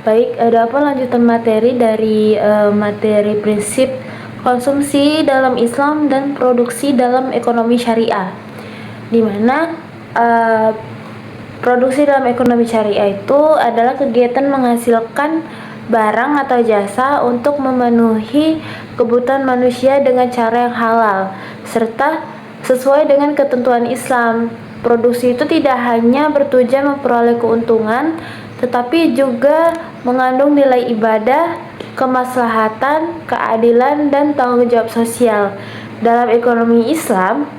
Baik, adapun lanjutan materi dari materi prinsip konsumsi dalam Islam dan produksi dalam ekonomi syariah, di mana produksi dalam ekonomi syariah itu adalah kegiatan menghasilkan barang atau jasa untuk memenuhi kebutuhan manusia dengan cara yang halal serta sesuai dengan ketentuan Islam. Produksi itu tidak hanya bertujuan memperoleh keuntungan, tetapi juga mengandung nilai ibadah, kemaslahatan, keadilan, dan tanggung jawab sosial. Dalam ekonomi Islam,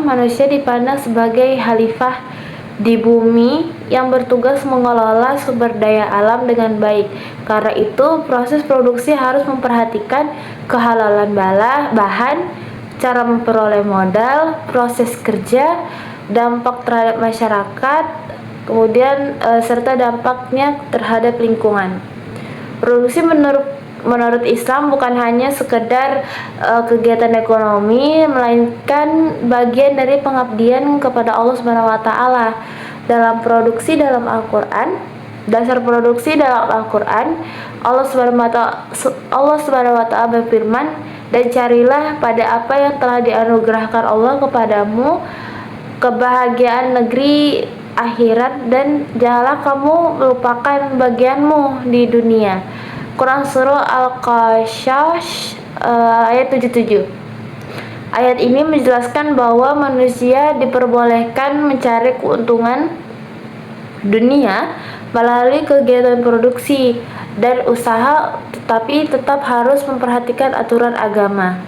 manusia dipandang sebagai khalifah di bumi yang bertugas mengelola sumber daya alam dengan baik. Karena itu, proses produksi harus memperhatikan kehalalan bahan, cara memperoleh modal, proses kerja, dampak terhadap masyarakat, kemudian serta dampaknya terhadap lingkungan. Produksi menurut Islam bukan hanya sekedar kegiatan ekonomi, melainkan bagian dari pengabdian kepada Allah Subhanahu wa taala. Dalam produksi dalam Al-Qur'an, dasar produksi dalam Al-Qur'an, Allah Subhanahu wa taala berfirman, "Dan carilah pada apa yang telah dianugerahkan Allah kepadamu kebahagiaan negeri akhirat, dan janganlah kamu melupakan bagianmu di dunia." Quran Surah Al-Qasas ayat 77. Ayat ini menjelaskan bahwa manusia diperbolehkan mencari keuntungan dunia melalui kegiatan produksi dan usaha, tetapi tetap harus memperhatikan aturan agama.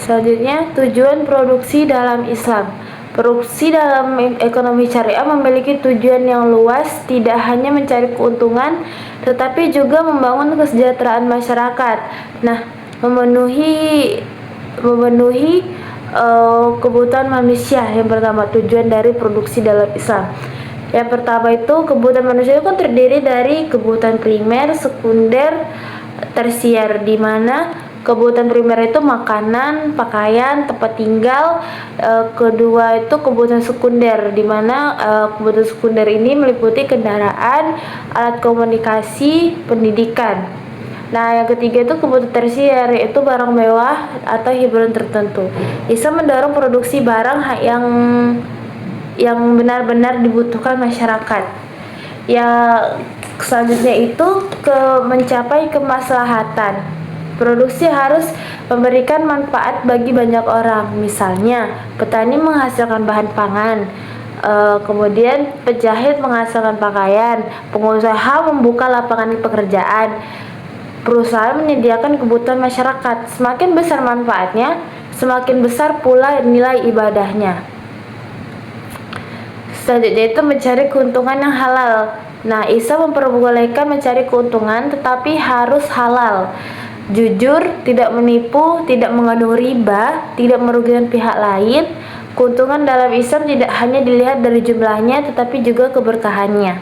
Selanjutnya, tujuan produksi dalam Islam. Produksi dalam ekonomi syariah memiliki tujuan yang luas, tidak hanya mencari keuntungan, tetapi juga membangun kesejahteraan masyarakat. Nah, memenuhi kebutuhan manusia. Yang pertama, tujuan dari produksi dalam Islam. Yang pertama itu, kebutuhan manusia itu kan terdiri dari kebutuhan primer, sekunder, tersier, di mana kebutuhan primer itu makanan, pakaian, tempat tinggal. Kedua itu kebutuhan sekunder, di mana kebutuhan sekunder ini meliputi kendaraan, alat komunikasi, pendidikan. Nah, yang ketiga itu kebutuhan tersier, yaitu barang mewah atau hiburan tertentu. Islam mendorong produksi barang yang benar-benar dibutuhkan masyarakat. Ya, selanjutnya itu mencapai kemaslahatan. Produksi harus memberikan manfaat bagi banyak orang. Misalnya, petani menghasilkan bahan pangan, kemudian penjahit menghasilkan pakaian, pengusaha membuka lapangan pekerjaan, perusahaan menyediakan kebutuhan masyarakat. Semakin besar manfaatnya, semakin besar pula nilai ibadahnya. Selanjutnya itu mencari keuntungan yang halal. Nah, Islam memperbolehkan mencari keuntungan, tetapi harus halal. Jujur, tidak menipu, tidak mengandung riba, tidak merugikan pihak lain. Keuntungan dalam Islam tidak hanya dilihat dari jumlahnya, tetapi juga keberkahannya.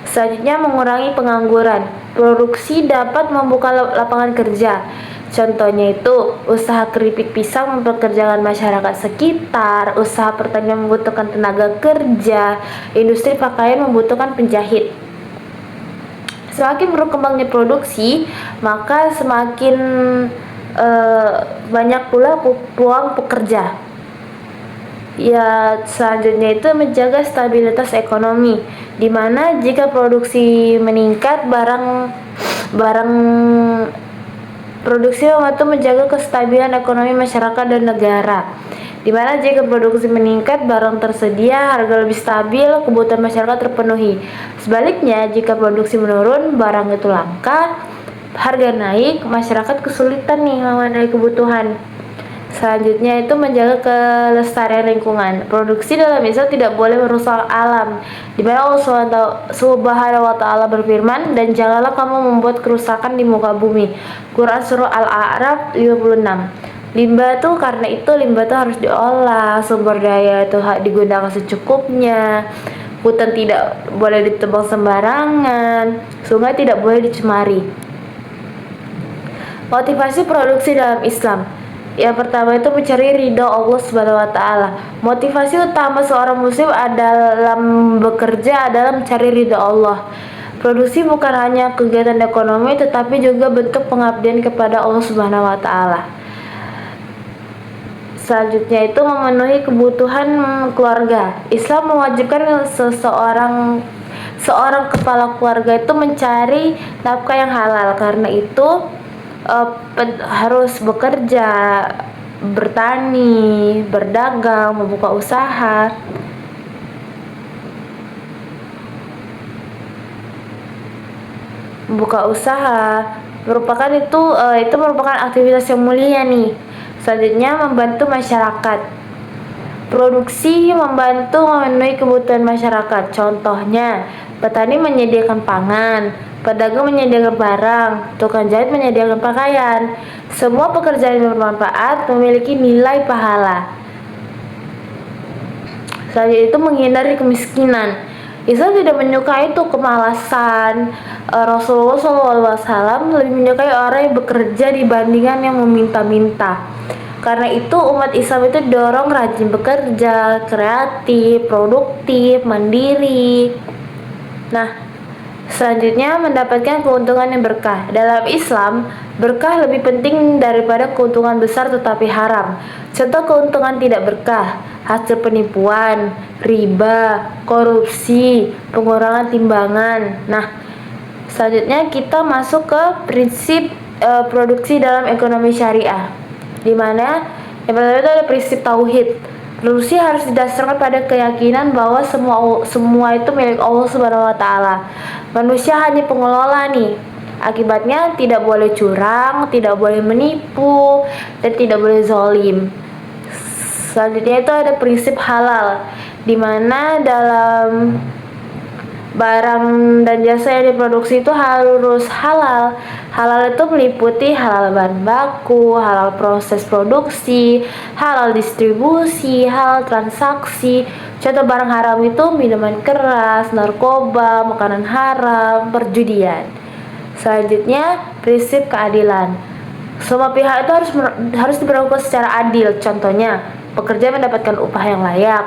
Selanjutnya, mengurangi pengangguran. Produksi dapat membuka lapangan kerja. Contohnya itu, usaha keripik pisang mempekerjakan masyarakat sekitar, usaha pertanian membutuhkan tenaga kerja, industri pakaian membutuhkan penjahit. Semakin berkembangnya produksi, maka semakin banyak pula peluang pekerja. Ya, selanjutnya itu menjaga stabilitas ekonomi, di mana jika produksi meningkat, produksi membantu menjaga kestabilan ekonomi masyarakat dan negara. di mana jika produksi meningkat, barang tersedia, harga lebih stabil, kebutuhan masyarakat terpenuhi. Sebaliknya, jika produksi menurun, barang itu langka, harga naik, masyarakat kesulitan nih memenuhi kebutuhan. Selanjutnya itu menjaga kelestarian lingkungan. Produksi dalam Islam tidak boleh merusak alam. Di mana Allah Subhanahu wa taala berfirman, "Dan janganlah kamu membuat kerusakan di muka bumi." Quran surah Al-A'raf 56. Limbah tuh karena itu limbah tuh harus diolah, sumber daya itu digunakan secukupnya. Hutan tidak boleh ditebang sembarangan, sungai tidak boleh dicemari. Motivasi produksi dalam Islam. Yang pertama itu mencari ridho Allah Subhanahu wa taala. Motivasi utama seorang muslim dalam bekerja adalah mencari ridho Allah. Produksi bukan hanya kegiatan ekonomi tetapi juga bentuk pengabdian kepada Allah Subhanahu wa taala. Selanjutnya itu memenuhi kebutuhan keluarga. Islam mewajibkan seorang kepala keluarga itu mencari nafkah yang halal. Karena itu harus bekerja, bertani, berdagang, membuka usaha. Itu merupakan aktivitas yang mulia nih. Selanjutnya membantu masyarakat. Produksi membantu memenuhi kebutuhan masyarakat. Contohnya, petani menyediakan pangan, pedagang menyediakan barang, tukang jahit menyediakan pakaian. Semua pekerjaan yang bermanfaat memiliki nilai pahala. Selanjutnya itu menghindari kemiskinan. Islam tidak menyukai itu kemalasan. Rasulullah SAW lebih menyukai orang yang bekerja dibandingkan yang meminta-minta. Karena itu umat Islam itu dorong rajin bekerja, kreatif, produktif, mandiri. Nah, selanjutnya mendapatkan keuntungan yang berkah. Dalam Islam, berkah lebih penting daripada keuntungan besar tetapi haram. Contoh keuntungan tidak berkah: hasil penipuan, riba, korupsi, pengurangan timbangan. Nah, selanjutnya kita masuk ke prinsip produksi dalam ekonomi syariah, di mana yang pertama itu ada prinsip tauhid. Produksi harus didasarkan pada keyakinan bahwa semua itu milik Allah Subhanahu wa taala. Manusia hanya pengelola nih. Akibatnya tidak boleh curang, tidak boleh menipu, dan tidak boleh zalim. Selanjutnya itu ada prinsip halal, di mana dalam barang dan jasa yang diproduksi itu harus halal. Halal itu meliputi halal bahan baku, halal proses produksi, halal distribusi, halal transaksi. Contoh barang haram itu minuman keras, narkoba, makanan haram, perjudian. Selanjutnya prinsip keadilan. Semua pihak itu harus diperlakukan secara adil. Contohnya, pekerja mendapatkan upah yang layak,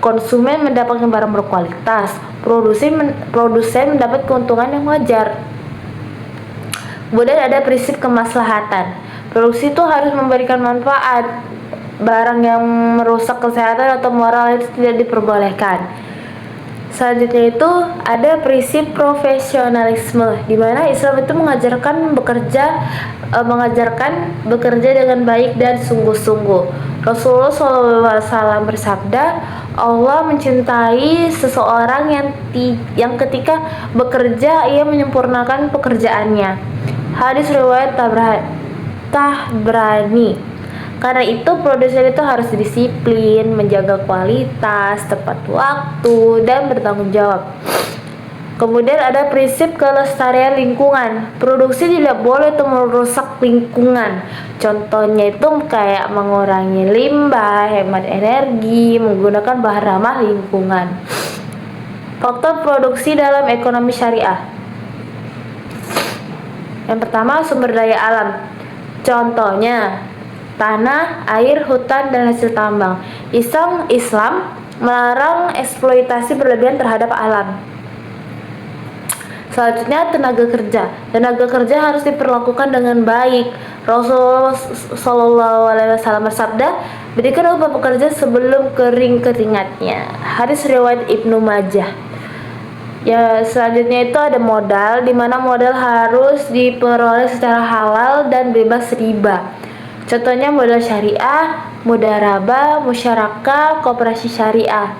konsumen mendapatkan barang berkualitas, produsen mendapat keuntungan yang wajar. Kemudian ada prinsip kemaslahatan. Produksi itu harus memberikan manfaat. Barang yang merusak kesehatan atau moral itu tidak diperbolehkan. Selanjutnya itu ada prinsip profesionalisme, di mana Islam itu mengajarkan bekerja dengan baik dan sungguh-sungguh. Rasulullah SAW bersabda, Allah mencintai seseorang yang ketika bekerja ia menyempurnakan pekerjaannya. Hadis riwayat Tabrani. Karena itu produsen itu harus disiplin, menjaga kualitas, tepat waktu, dan bertanggung jawab. Kemudian ada prinsip kelestarian lingkungan. Produksi tidak boleh itu merusak lingkungan. Contohnya itu kayak mengurangi limbah, hemat energi, menggunakan bahan ramah lingkungan. Faktor produksi dalam ekonomi syariah. Yang pertama, sumber daya alam. Contohnya tanah, air, hutan, dan hasil tambang. Islam melarang eksploitasi berlebihan terhadap alam. Selanjutnya tenaga kerja. Tenaga kerja harus diperlakukan dengan baik. Rasulullah SAW bersabda, berikan upah pekerja sebelum kering keringatnya. Hadis riwayat Ibnu Majah. Ya, selanjutnya itu ada modal, di mana modal harus diperoleh secara halal dan bebas riba. Contohnya modal syariah, mudharabah, musyarakah, koperasi syariah.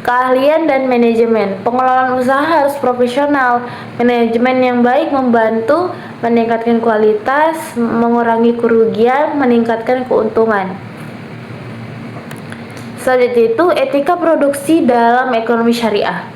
Keahlian dan manajemen. Pengelolaan usaha harus profesional. Manajemen yang baik membantu meningkatkan kualitas, mengurangi kerugian, meningkatkan keuntungan. Selanjutnya itu etika produksi dalam ekonomi syariah.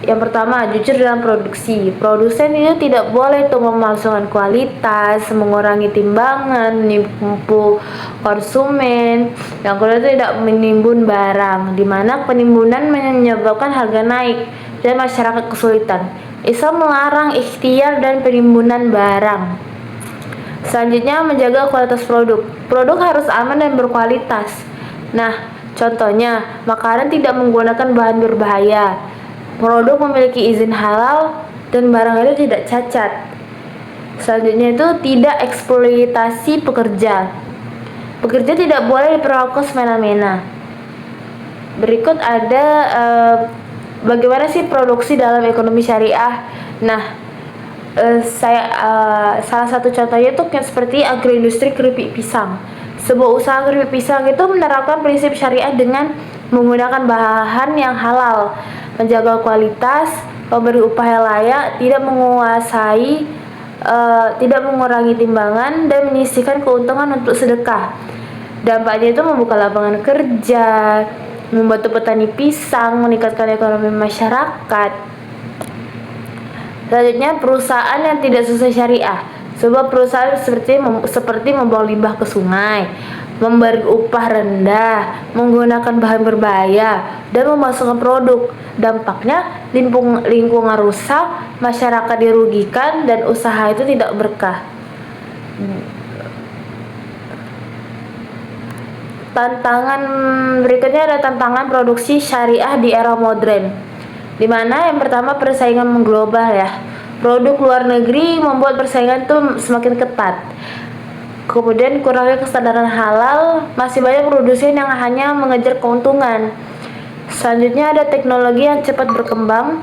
Yang pertama, jujur dalam produksi. Produsen itu tidak boleh memalsukan kualitas, mengurangi timbangan, menipu konsumen. Yang kedua, tidak menimbun barang, di mana penimbunan menyebabkan harga naik dan masyarakat kesulitan. Islam melarang ikhtiar dan penimbunan barang. Selanjutnya, menjaga kualitas produk. Produk harus aman dan berkualitas. Nah, contohnya, makanan tidak menggunakan bahan berbahaya. Produk memiliki izin halal dan barang itu tidak cacat. Selanjutnya itu tidak eksploitasi pekerja. Pekerja tidak boleh diperlakukan semena-mena. Berikut ada bagaimana sih produksi dalam ekonomi syariah. Nah, salah satu contohnya itu seperti agroindustri keripik pisang. Sebuah usaha keripik pisang itu menerapkan prinsip syariah dengan menggunakan bahan yang halal, menjaga kualitas, memberi upah yang layak, tidak mengurangi timbangan, dan menyisihkan keuntungan untuk sedekah. Dampaknya itu membuka lapangan kerja, membantu petani pisang, meningkatkan ekonomi masyarakat. Selanjutnya, perusahaan yang tidak sesuai syariah. Sebuah perusahaan seperti membuang limbah ke sungai, memberi upah rendah, menggunakan bahan berbahaya, dan memasukkan produk. Dampaknya lingkungan rusak, masyarakat dirugikan, dan usaha itu tidak berkah. Tantangan berikutnya ada tantangan produksi syariah di era modern, di mana yang pertama persaingan mengglobal ya. Produk luar negeri membuat persaingan itu semakin ketat. Kemudian kurangnya kesadaran halal, masih banyak produsen yang hanya mengejar keuntungan. Selanjutnya ada teknologi yang cepat berkembang,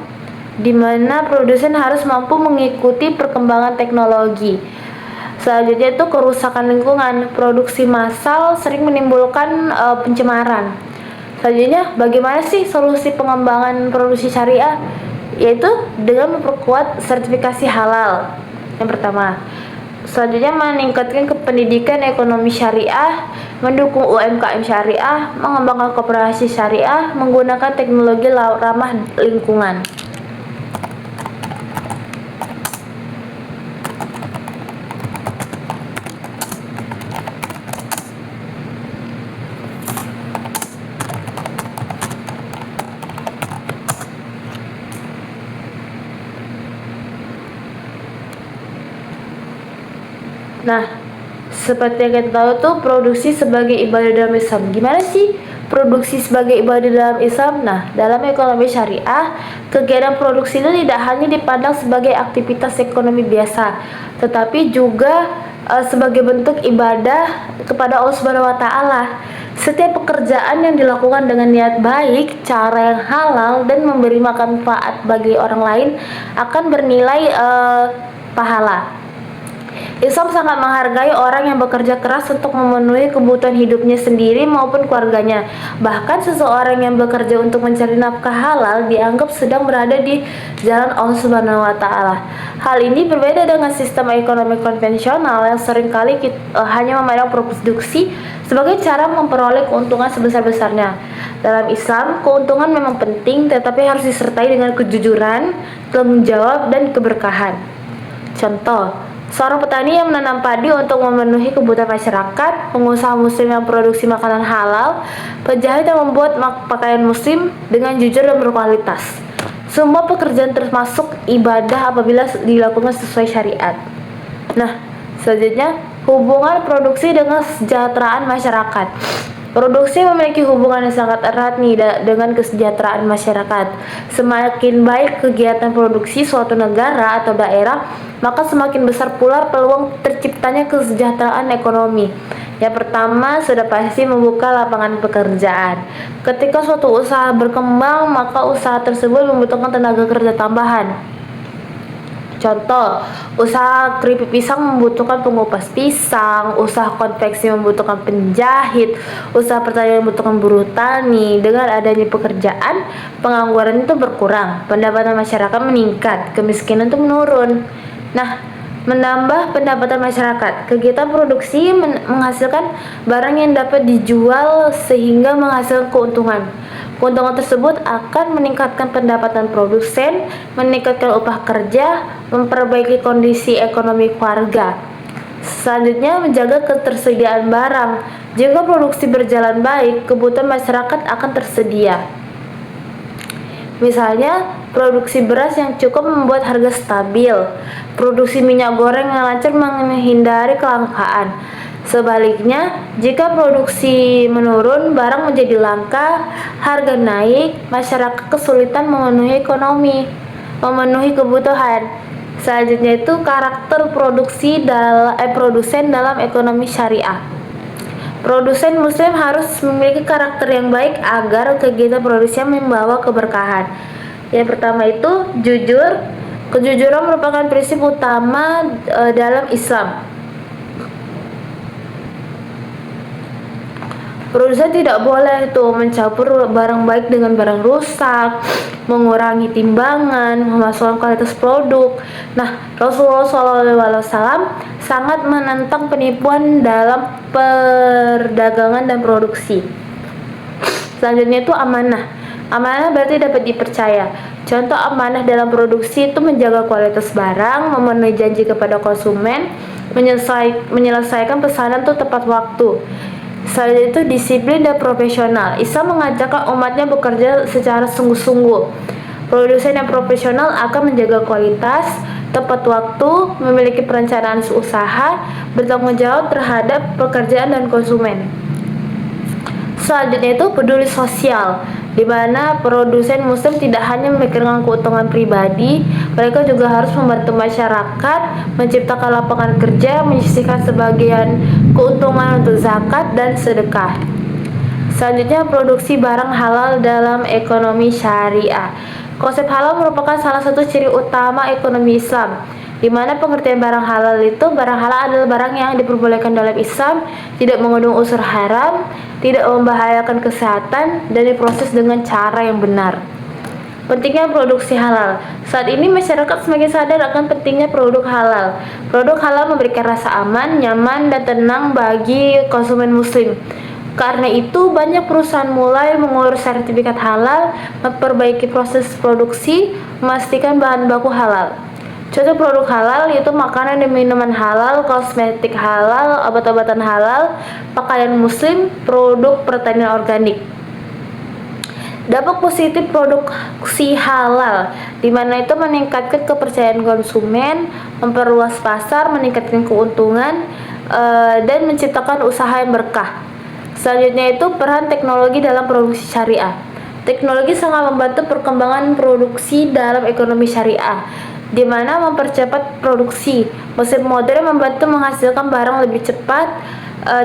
di mana produsen harus mampu mengikuti perkembangan teknologi. Selanjutnya itu kerusakan lingkungan, produksi massal sering menimbulkan pencemaran. Selanjutnya, bagaimana sih solusi pengembangan produksi syariah? Yaitu dengan memperkuat sertifikasi halal. Yang pertama. Selanjutnya, meningkatkan pendidikan ekonomi syariah, mendukung UMKM syariah, mengembangkan koperasi syariah, menggunakan teknologi ramah lingkungan. Nah, seperti yang kita tahu tuh produksi sebagai ibadah dalam Islam. Gimana sih produksi sebagai ibadah dalam Islam? Nah, dalam ekonomi syariah, kegiatan produksi itu tidak hanya dipandang sebagai aktivitas ekonomi biasa, tetapi juga sebagai bentuk ibadah kepada Allah Subhanahu wa taala. Setiap pekerjaan yang dilakukan dengan niat baik, cara yang halal, dan memberi manfaat bagi orang lain akan bernilai pahala. Islam sangat menghargai orang yang bekerja keras untuk memenuhi kebutuhan hidupnya sendiri maupun keluarganya. Bahkan seseorang yang bekerja untuk mencari nafkah halal dianggap sedang berada di jalan Allah Subhanahu wa taala. Hal ini berbeda dengan sistem ekonomi konvensional yang seringkali hanya memandang produksi sebagai cara memperoleh keuntungan sebesar-besarnya. Dalam Islam, keuntungan memang penting, tetapi harus disertai dengan kejujuran, tanggung jawab, dan keberkahan. Contoh, seorang petani yang menanam padi untuk memenuhi kebutuhan masyarakat, pengusaha muslim yang produksi makanan halal, penjahit yang membuat pakaian muslim dengan jujur dan berkualitas. Semua pekerjaan termasuk ibadah apabila dilakukan sesuai syariat. Nah, selanjutnya hubungan produksi dengan kesejahteraan masyarakat. Produksi memiliki hubungan yang sangat erat nih dengan kesejahteraan masyarakat. Semakin baik kegiatan produksi suatu negara atau daerah, maka semakin besar pula peluang terciptanya kesejahteraan ekonomi. Yang pertama, sudah pasti membuka lapangan pekerjaan. Ketika suatu usaha berkembang, maka usaha tersebut membutuhkan tenaga kerja tambahan. Contoh, usaha keripik pisang membutuhkan pengupas pisang, usaha konveksi membutuhkan penjahit, usaha pertanian membutuhkan buruh tani. Dengan adanya pekerjaan, pengangguran itu berkurang, pendapatan masyarakat meningkat, kemiskinan itu menurun. Nah, menambah pendapatan masyarakat. Kegiatan produksi menghasilkan barang yang dapat dijual sehingga menghasilkan keuntungan. Keuntungan tersebut akan meningkatkan pendapatan produsen, meningkatkan upah kerja, memperbaiki kondisi ekonomi keluarga. Selanjutnya, menjaga ketersediaan barang. Jika produksi berjalan baik, kebutuhan masyarakat akan tersedia. Misalnya, produksi beras yang cukup membuat harga stabil. Produksi minyak goreng yang lancar menghindari kelangkaan. Sebaliknya, jika produksi menurun, barang menjadi langka, harga naik, masyarakat kesulitan memenuhi kebutuhan. Selanjutnya itu karakter produsen dalam ekonomi syariah. Produsen muslim harus memiliki karakter yang baik agar kegiatan produksinya membawa keberkahan. Yang pertama itu jujur. Kejujuran merupakan prinsip utama dalam Islam. Produsen tidak boleh mencampur barang baik dengan barang rusak, mengurangi timbangan, memasukkan kualitas produk. Nah, Rasulullah SAW sangat menentang penipuan dalam perdagangan dan produksi. Selanjutnya itu amanah. Amanah berarti dapat dipercaya. Contoh amanah dalam produksi itu menjaga kualitas barang, memenuhi janji kepada konsumen, menyelesaikan pesanan itu tepat waktu. Selanjutnya itu disiplin dan profesional. Islam mengajarkan umatnya bekerja secara sungguh-sungguh. Produsen yang profesional akan menjaga kualitas, tepat waktu, memiliki perencanaan usaha, bertanggung jawab terhadap pekerjaan dan konsumen. Selanjutnya itu peduli sosial, di mana produsen muslim tidak hanya memikirkan keuntungan pribadi, mereka juga harus membantu masyarakat, menciptakan lapangan kerja, menyisihkan sebagian keuntungan untuk zakat dan sedekah. Selanjutnya, produksi barang halal dalam ekonomi syariah. Konsep halal merupakan salah satu ciri utama ekonomi Islam, di mana pengertian barang halal adalah barang yang diperbolehkan dalam Islam, tidak mengandung unsur haram, tidak membahayakan kesehatan, dan diproses dengan cara yang benar. Pentingnya produksi halal. Saat ini masyarakat semakin sadar akan pentingnya produk halal. Produk halal memberikan rasa aman, nyaman, dan tenang bagi konsumen muslim. Karena itu, banyak perusahaan mulai mengurus sertifikat halal, memperbaiki proses produksi, memastikan bahan baku halal. Contoh produk halal yaitu makanan dan minuman halal, kosmetik halal, obat-obatan halal, pakaian muslim, produk pertanian organik. Dampak positif produksi halal, di mana itu meningkatkan kepercayaan konsumen, memperluas pasar, meningkatkan keuntungan, dan menciptakan usaha yang berkah. Selanjutnya itu peran teknologi dalam produksi syariah. Teknologi sangat membantu perkembangan produksi dalam ekonomi syariah, di mana mempercepat produksi. Mesin modern membantu menghasilkan barang lebih cepat.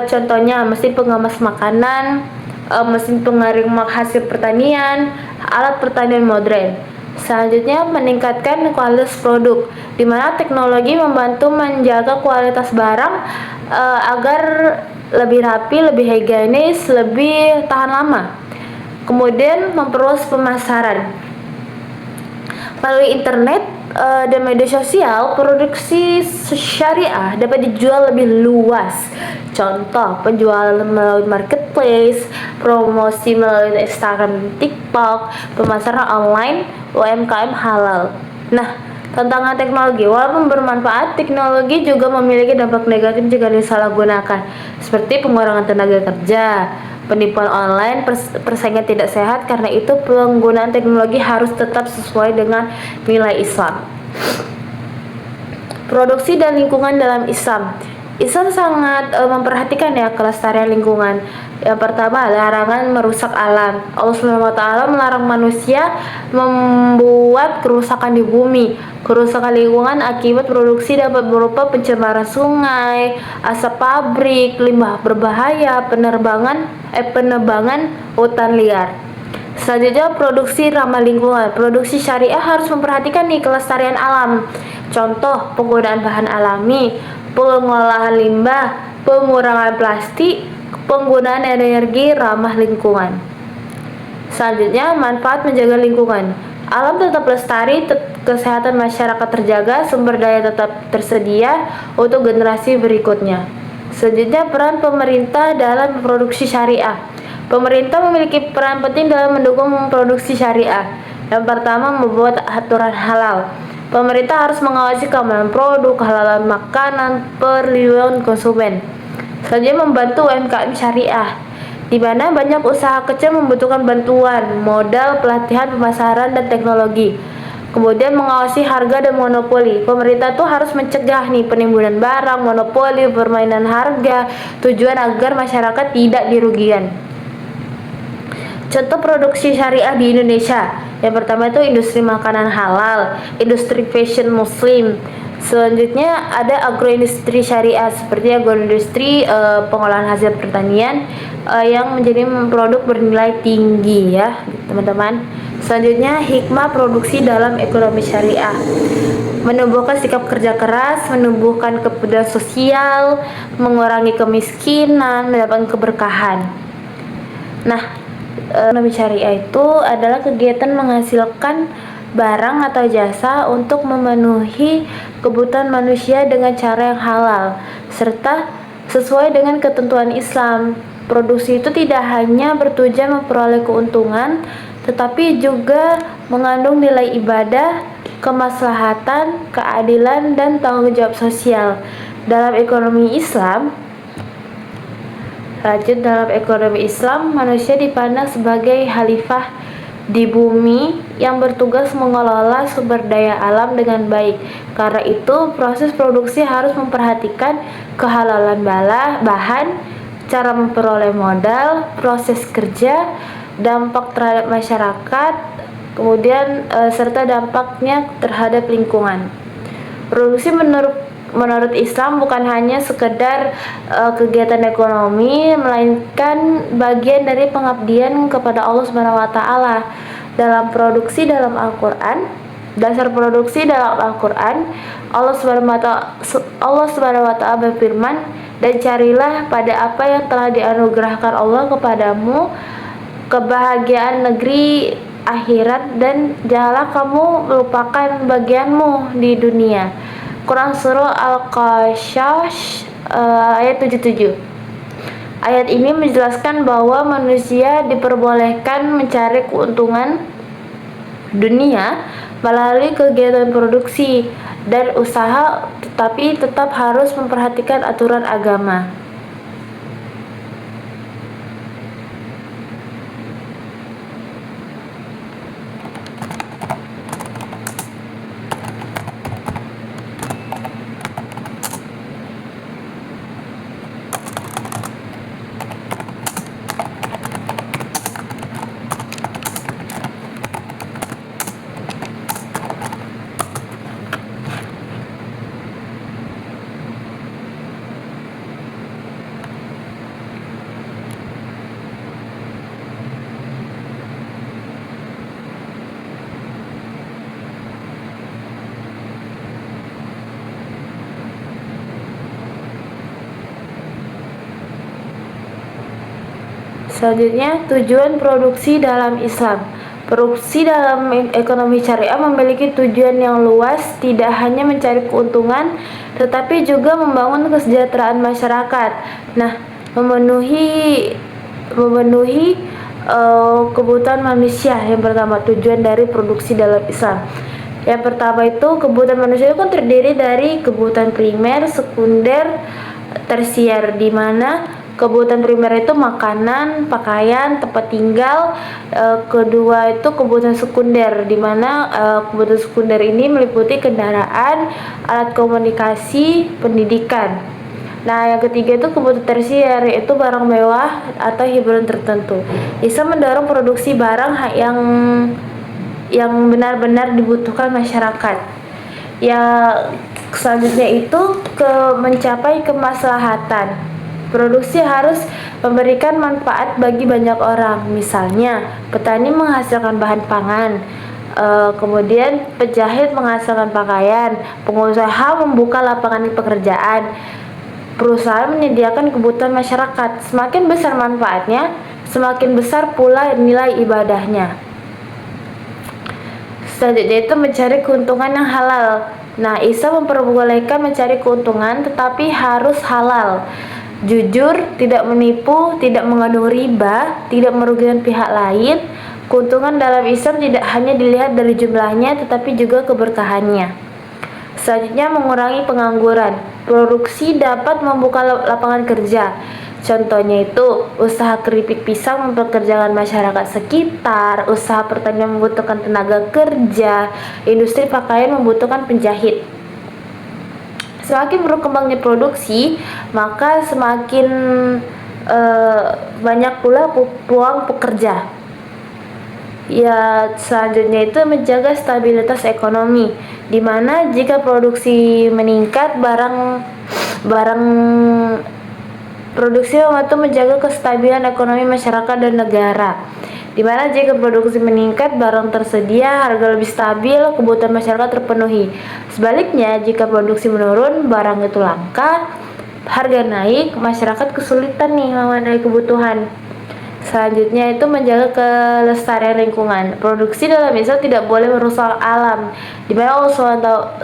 Contohnya mesin pengemas makanan, mesin pengering hasil pertanian, alat pertanian modern. Selanjutnya meningkatkan kualitas produk, di mana teknologi membantu menjaga kualitas barang agar lebih rapi, lebih higienis, lebih tahan lama. Kemudian memperluas pemasaran melalui internet dan media sosial. Produksi syariah dapat dijual lebih luas. Contoh, penjualan melalui marketplace, promosi melalui Instagram dan TikTok, pemasaran online, UMKM halal. Nah, tantangan teknologi. Walaupun bermanfaat, teknologi juga memiliki dampak negatif jika disalahgunakan, seperti pengurangan tenaga kerja, penipuan online, persaingan tidak sehat. Karena itu, penggunaan teknologi harus tetap sesuai dengan nilai Islam. Produksi dan lingkungan dalam Islam. Islam sangat memperhatikan kelestarian lingkungan. Yang pertama, larangan merusak alam. Allah SWT melarang manusia membuat kerusakan di bumi. Kerusakan lingkungan akibat produksi dapat berupa pencemaran sungai, asap pabrik, limbah berbahaya, penebangan hutan liar. Selanjutnya, produksi ramah lingkungan. Produksi syariah harus memperhatikan nih kelestarian alam. Contoh, penggunaan bahan alami, pengolahan limbah, pengurangan plastik, penggunaan energi ramah lingkungan. Selanjutnya, manfaat menjaga lingkungan. Alam tetap lestari, kesehatan masyarakat terjaga, sumber daya tetap tersedia untuk generasi berikutnya. Selanjutnya, peran pemerintah dalam produksi syariah. Pemerintah memiliki peran penting dalam mendukung produksi syariah. Yang pertama, membuat aturan halal. Pemerintah harus mengawasi keamanan produk, kehalalan makanan, perlindungan konsumen. Selanjutnya, membantu UMKM syariah, di mana banyak usaha kecil membutuhkan bantuan, modal, pelatihan, pemasaran, dan teknologi. Kemudian mengawasi harga dan monopoli. Pemerintah tuh harus mencegah nih penimbunan barang, monopoli, permainan harga, tujuan agar masyarakat tidak dirugikan. Contoh produksi syariah di Indonesia. Yang pertama itu industri makanan halal, industri fashion muslim. Selanjutnya ada agroindustri syariah seperti agroindustri pengolahan hasil pertanian yang menjadi produk bernilai tinggi ya, teman-teman. Selanjutnya hikmah produksi dalam ekonomi syariah. Menumbuhkan sikap kerja keras, menumbuhkan kepedulian sosial, mengurangi kemiskinan, mendapatkan keberkahan. Nah, ekonomi syariah itu adalah kegiatan menghasilkan barang atau jasa untuk memenuhi kebutuhan manusia dengan cara yang halal serta sesuai dengan ketentuan Islam. Produksi itu tidak hanya bertujuan memperoleh keuntungan, tetapi juga mengandung nilai ibadah, kemaslahatan, keadilan, dan tanggung jawab sosial. Dalam ekonomi Islam, manusia dipandang sebagai khalifah di bumi yang bertugas mengelola sumber daya alam dengan baik. Karena itu, proses produksi harus memperhatikan kehalalan bahan, cara memperoleh modal, proses kerja, dampak terhadap masyarakat, kemudian serta dampaknya terhadap lingkungan. Produksi menurut Islam bukan hanya sekedar kegiatan ekonomi, melainkan bagian dari pengabdian kepada Allah Subhanahu wa taala. Dalam dasar produksi dalam Al-Qur'an, Allah Subhanahu wa taala berfirman, "Dan carilah pada apa yang telah dianugerahkan Allah kepadamu kebahagiaan negeri akhirat, dan janganlah kamu melupakan bagianmu di dunia." Quran Surah Al-Qasas ayat 77. Ayat ini menjelaskan bahwa manusia diperbolehkan mencari keuntungan dunia melalui kegiatan produksi dan usaha, tetapi tetap harus memperhatikan aturan agama. Selanjutnya, tujuan produksi dalam Islam. Produksi dalam ekonomi syariah memiliki tujuan yang luas, tidak hanya mencari keuntungan, tetapi juga membangun kesejahteraan masyarakat. Nah, memenuhi kebutuhan manusia. Yang pertama, tujuan dari produksi dalam Islam. Yang pertama itu kebutuhan manusia itu kan terdiri dari kebutuhan primer, sekunder, tersier, di mana kebutuhan primer itu makanan, pakaian, tempat tinggal. Kedua itu kebutuhan sekunder, di mana kebutuhan sekunder ini meliputi kendaraan, alat komunikasi, pendidikan. Nah, yang ketiga itu kebutuhan tersier, yaitu barang mewah atau hiburan tertentu. Islam mendorong produksi barang yang benar-benar dibutuhkan masyarakat. Ya, selanjutnya itu mencapai kemaslahatan. Produksi harus memberikan manfaat bagi banyak orang. Misalnya, petani menghasilkan bahan pangan, kemudian penjahit menghasilkan pakaian, pengusaha membuka lapangan pekerjaan, perusahaan menyediakan kebutuhan masyarakat. Semakin besar manfaatnya, semakin besar pula nilai ibadahnya. Selanjutnya itu mencari keuntungan yang halal. Nah, Islam memperbolehkan mencari keuntungan tetapi harus halal. Jujur, tidak menipu, tidak mengandung riba, tidak merugikan pihak lain. Keuntungan dalam Islam tidak hanya dilihat dari jumlahnya tetapi juga keberkahannya. Selanjutnya mengurangi pengangguran. Produksi dapat membuka lapangan kerja. Contohnya itu usaha keripik pisang mempekerjakan masyarakat sekitar, usaha pertanian membutuhkan tenaga kerja, industri pakaian membutuhkan penjahit. Semakin berkembangnya produksi, maka semakin banyak pula peluang pekerja. Ya, selanjutnya itu menjaga stabilitas ekonomi, di mana jika produksi meningkat, produksi membantu menjaga kestabilan ekonomi masyarakat dan negara. Di mana jika produksi meningkat, barang tersedia, harga lebih stabil, kebutuhan masyarakat terpenuhi. Sebaliknya, jika produksi menurun, barang itu langka, harga naik, masyarakat kesulitan nih memenuhi kebutuhan. Selanjutnya itu menjaga kelestarian lingkungan. Produksi dalam Islam tidak boleh merusak alam. Di mana Allah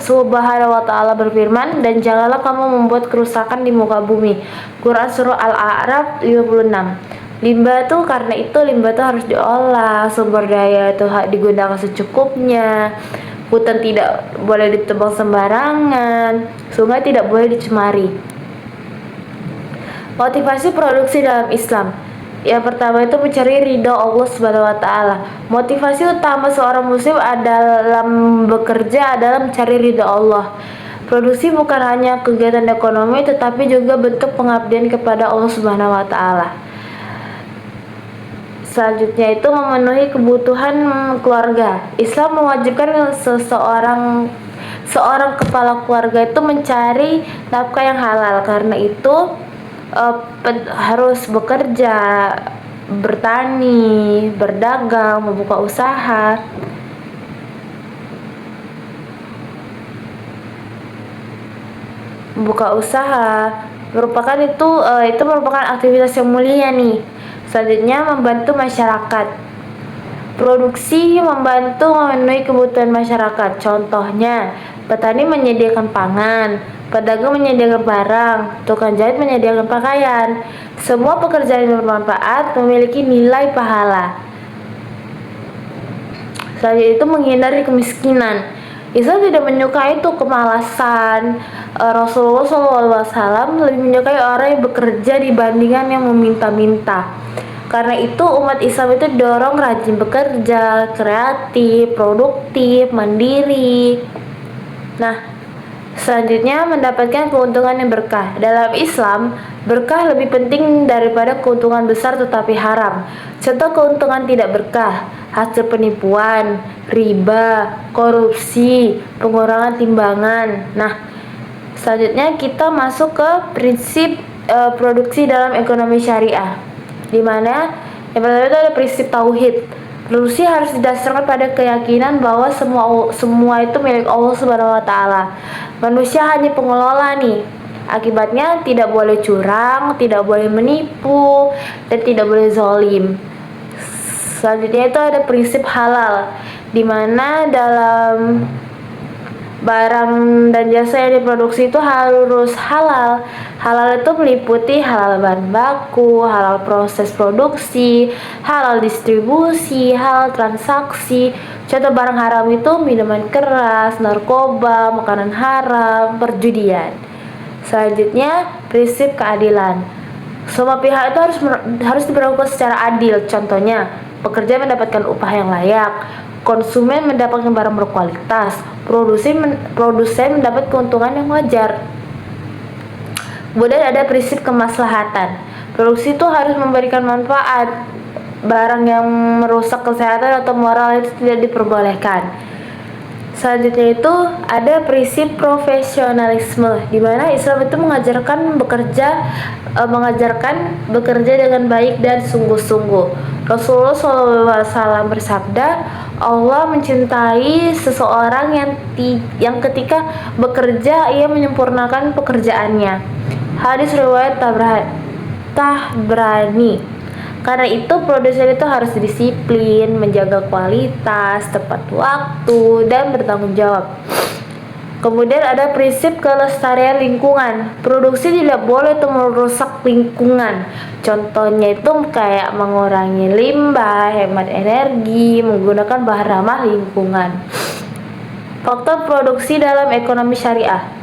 Subhanahu wa taala berfirman, "Dan janganlah kamu membuat kerusakan di muka bumi." Quran surah Al-A'raf 56. Limbah tuh karena itu limbah tuh harus diolah, sumber daya itu digunakan secukupnya. Hutan tidak boleh ditebang sembarangan, sungai tidak boleh dicemari. Motivasi produksi dalam Islam. Yang pertama itu mencari ridho Allah Subhanahu wa taala. Motivasi utama seorang muslim dalam bekerja adalah mencari ridho Allah. Produksi bukan hanya kegiatan ekonomi tetapi juga bentuk pengabdian kepada Allah Subhanahu wa taala. Selanjutnya itu memenuhi kebutuhan keluarga. Islam mewajibkan seorang kepala keluarga itu mencari nafkah yang halal. Karena itu harus bekerja, bertani, berdagang, membuka usaha. Itu merupakan aktivitas yang mulia nih. Selanjutnya membantu masyarakat. Produksi membantu memenuhi kebutuhan masyarakat. Contohnya, petani menyediakan pangan, pedagang menyediakan barang, tukang jahit menyediakan pakaian. Semua pekerjaan yang bermanfaat memiliki nilai pahala. Selanjutnya itu menghindari kemiskinan. Islam tidak menyukai itu kemalasan. Rasulullah SAW lebih menyukai orang yang bekerja dibandingkan yang meminta-minta. Karena itu umat Islam itu dorong rajin bekerja, kreatif, produktif, mandiri. Nah, selanjutnya mendapatkan keuntungan yang berkah. Dalam Islam, berkah lebih penting daripada keuntungan besar tetapi haram. Contoh keuntungan tidak berkah: hasil penipuan, riba, korupsi, pengurangan timbangan. Nah, selanjutnya kita masuk ke prinsip produksi dalam ekonomi syariah, di mana yang pertama itu ada prinsip tauhid. Produksi harus didasarkan pada keyakinan bahwa semua itu milik Allah Subhanahu wa taala. Manusia hanya pengelola nih. Akibatnya tidak boleh curang, tidak boleh menipu, dan tidak boleh zalim. Selanjutnya itu ada prinsip halal, di mana dalam barang dan jasa yang diproduksi itu harus halal. Halal itu meliputi halal bahan baku, halal proses produksi, halal distribusi, halal transaksi. Contoh barang haram itu minuman keras, narkoba, makanan haram, perjudian. Selanjutnya prinsip keadilan. Semua pihak itu harus diperlakukan secara adil. Contohnya, pekerja mendapatkan upah yang layak, konsumen mendapatkan barang berkualitas, produsen mendapat keuntungan yang wajar. Kemudian ada prinsip kemaslahatan. Produksi itu harus memberikan manfaat. Barang yang merusak kesehatan atau moral itu tidak diperbolehkan. Selanjutnya itu ada prinsip profesionalisme, di mana Islam itu mengajarkan bekerja dengan baik dan sungguh-sungguh. Rasulullah SAW bersabda, Allah mencintai seseorang yang ketika bekerja ia menyempurnakan pekerjaannya. Hadis riwayat Tabrani. Karena itu produsen itu harus disiplin, menjaga kualitas, tepat waktu, dan bertanggung jawab. Kemudian ada prinsip kelestarian lingkungan. Produksi tidak boleh merusak lingkungan. Contohnya itu kayak mengurangi limbah, hemat energi, menggunakan bahan ramah lingkungan. Faktor produksi dalam ekonomi syariah.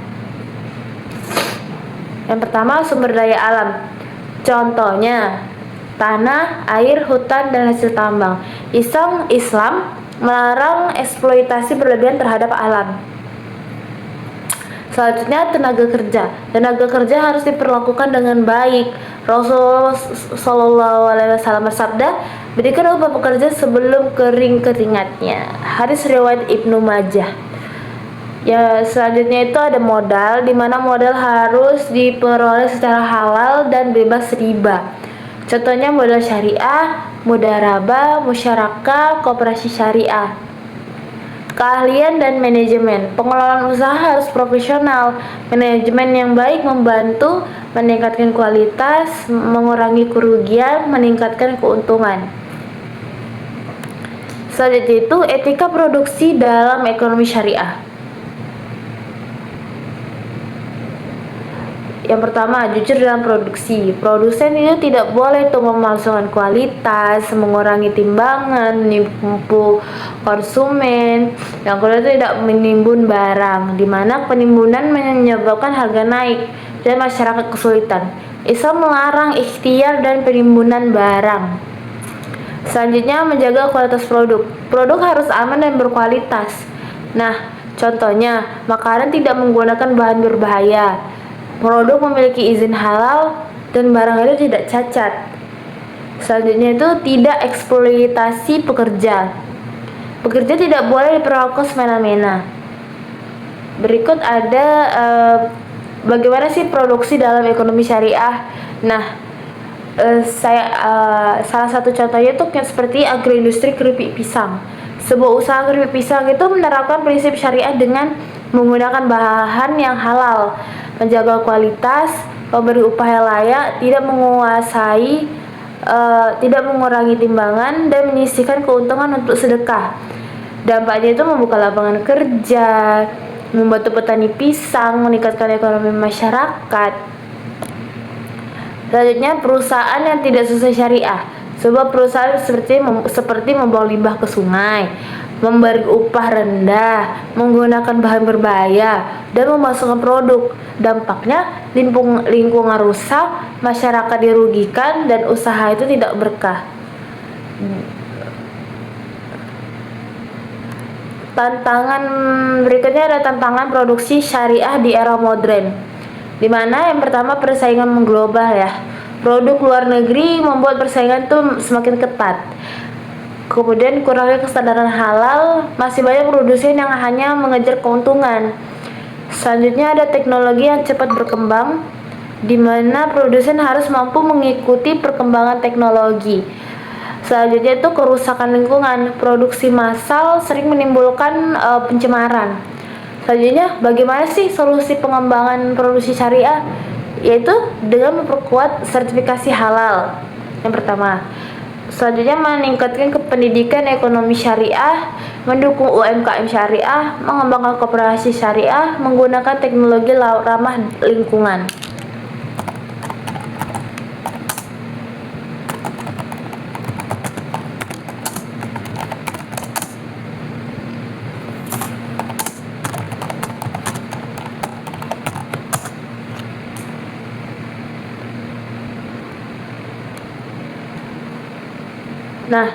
Yang pertama, sumber daya alam. Contohnya tanah, air, hutan, dan hasil tambang. Islam melarang eksploitasi berlebihan terhadap alam. Selanjutnya, tenaga kerja. Tenaga kerja harus diperlakukan dengan baik. Rasulullah SAW bersabda, berikan upah pekerja sebelum kering keringatnya. Hadis riwayat Ibnu Majah. Ya, selanjutnya itu ada modal, di mana modal harus diperoleh secara halal dan bebas riba. Contohnya modal syariah, mudharabah, musyarakah, koperasi syariah. Keahlian dan manajemen. Pengelolaan usaha harus profesional. Manajemen yang baik membantu meningkatkan kualitas, mengurangi kerugian, meningkatkan keuntungan. Selanjutnya itu etika produksi dalam ekonomi syariah. Yang pertama, jujur dalam produksi. Produsen itu tidak boleh memalsukan kualitas, mengurangi timbangan, menipu konsumen. Yang kedua, tidak menimbun barang, di mana penimbunan menyebabkan harga naik dan masyarakat kesulitan. Islam melarang ikhtiar dan penimbunan barang. Selanjutnya, menjaga kualitas produk. Produk harus aman dan berkualitas. Nah, contohnya, makanan tidak menggunakan bahan berbahaya. Produk memiliki izin halal dan barang itu tidak cacat. Selanjutnya itu tidak eksploitasi pekerja. Pekerja tidak boleh diperlakukan semena-mena. Berikut ada bagaimana sih produksi dalam ekonomi syariah. Nah, salah satu contohnya itu seperti agroindustri keripik pisang. Sebuah usaha keripik pisang itu menerapkan prinsip syariah dengan menggunakan bahan yang halal, menjaga kualitas, memberi upah yang layak, tidak mengurangi timbangan, dan menyisihkan keuntungan untuk sedekah. Dampaknya itu membuka lapangan kerja, membantu petani pisang, meningkatkan ekonomi masyarakat. Selanjutnya, perusahaan yang tidak sesuai syariah. Sebuah perusahaan seperti membuang limbah ke sungai, memberi upah rendah, menggunakan bahan berbahaya, dan memasukkan produk. Dampaknya lingkungan rusak, masyarakat dirugikan, dan usaha itu tidak berkah. Tantangan berikutnya ada tantangan produksi syariah di era modern, di mana yang pertama persaingan mengglobal ya. Produk luar negeri membuat persaingan itu semakin ketat. Kemudian kurangnya kesadaran halal, masih banyak produsen yang hanya mengejar keuntungan. Selanjutnya ada teknologi yang cepat berkembang, di mana produsen harus mampu mengikuti perkembangan teknologi. Selanjutnya itu kerusakan lingkungan, produksi massal sering menimbulkan pencemaran. Selanjutnya, bagaimana sih solusi pengembangan produksi syariah? Yaitu dengan memperkuat sertifikasi halal. Yang pertama. Selanjutnya, meningkatkan pendidikan ekonomi syariah, mendukung UMKM syariah, mengembangkan koperasi syariah, menggunakan teknologi ramah lingkungan. Nah,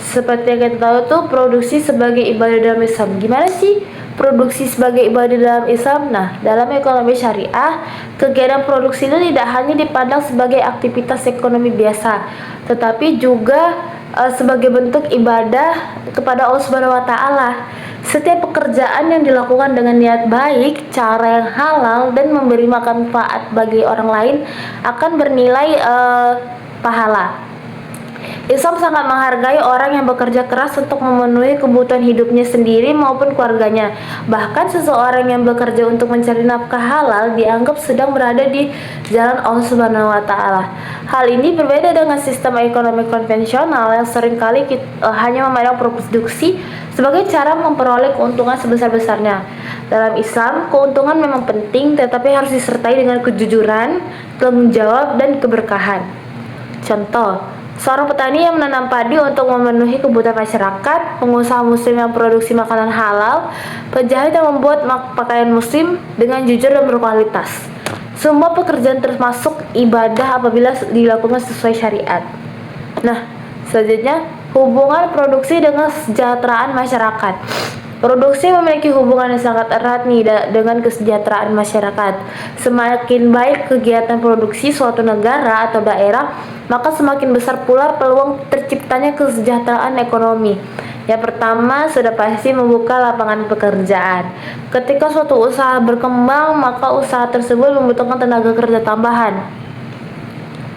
seperti yang kita tahu tuh produksi sebagai ibadah dalam Islam. Gimana sih produksi sebagai ibadah dalam Islam? Nah, dalam ekonomi syariah, kegiatan produksi itu tidak hanya dipandang sebagai aktivitas ekonomi biasa, tetapi juga sebagai bentuk ibadah kepada Allah Subhanahu wa taala. Setiap pekerjaan yang dilakukan dengan niat baik, cara yang halal, dan memberi manfaat bagi orang lain akan bernilai pahala. Islam sangat menghargai orang yang bekerja keras untuk memenuhi kebutuhan hidupnya sendiri maupun keluarganya. Bahkan seseorang yang bekerja untuk mencari nafkah halal dianggap sedang berada di jalan Allah Subhanahu wa taala. Hal ini berbeda dengan sistem ekonomi konvensional yang seringkali hanya memandang produksi sebagai cara memperoleh keuntungan sebesar-besarnya. Dalam Islam, keuntungan memang penting tetapi harus disertai dengan kejujuran, tanggung jawab, dan keberkahan. Contoh, seorang petani yang menanam padi untuk memenuhi kebutuhan masyarakat, pengusaha muslim yang produksi makanan halal, penjahit yang membuat pakaian muslim dengan jujur dan berkualitas. Semua pekerjaan termasuk ibadah apabila dilakukan sesuai syariat. Nah, selanjutnya, hubungan produksi dengan kesejahteraan masyarakat. Produksi memiliki hubungan yang sangat erat dengan kesejahteraan masyarakat. Semakin baik kegiatan produksi suatu negara atau daerah, maka semakin besar pula peluang terciptanya kesejahteraan ekonomi. Yang pertama, sudah pasti membuka lapangan pekerjaan. Ketika suatu usaha berkembang, maka usaha tersebut membutuhkan tenaga kerja tambahan.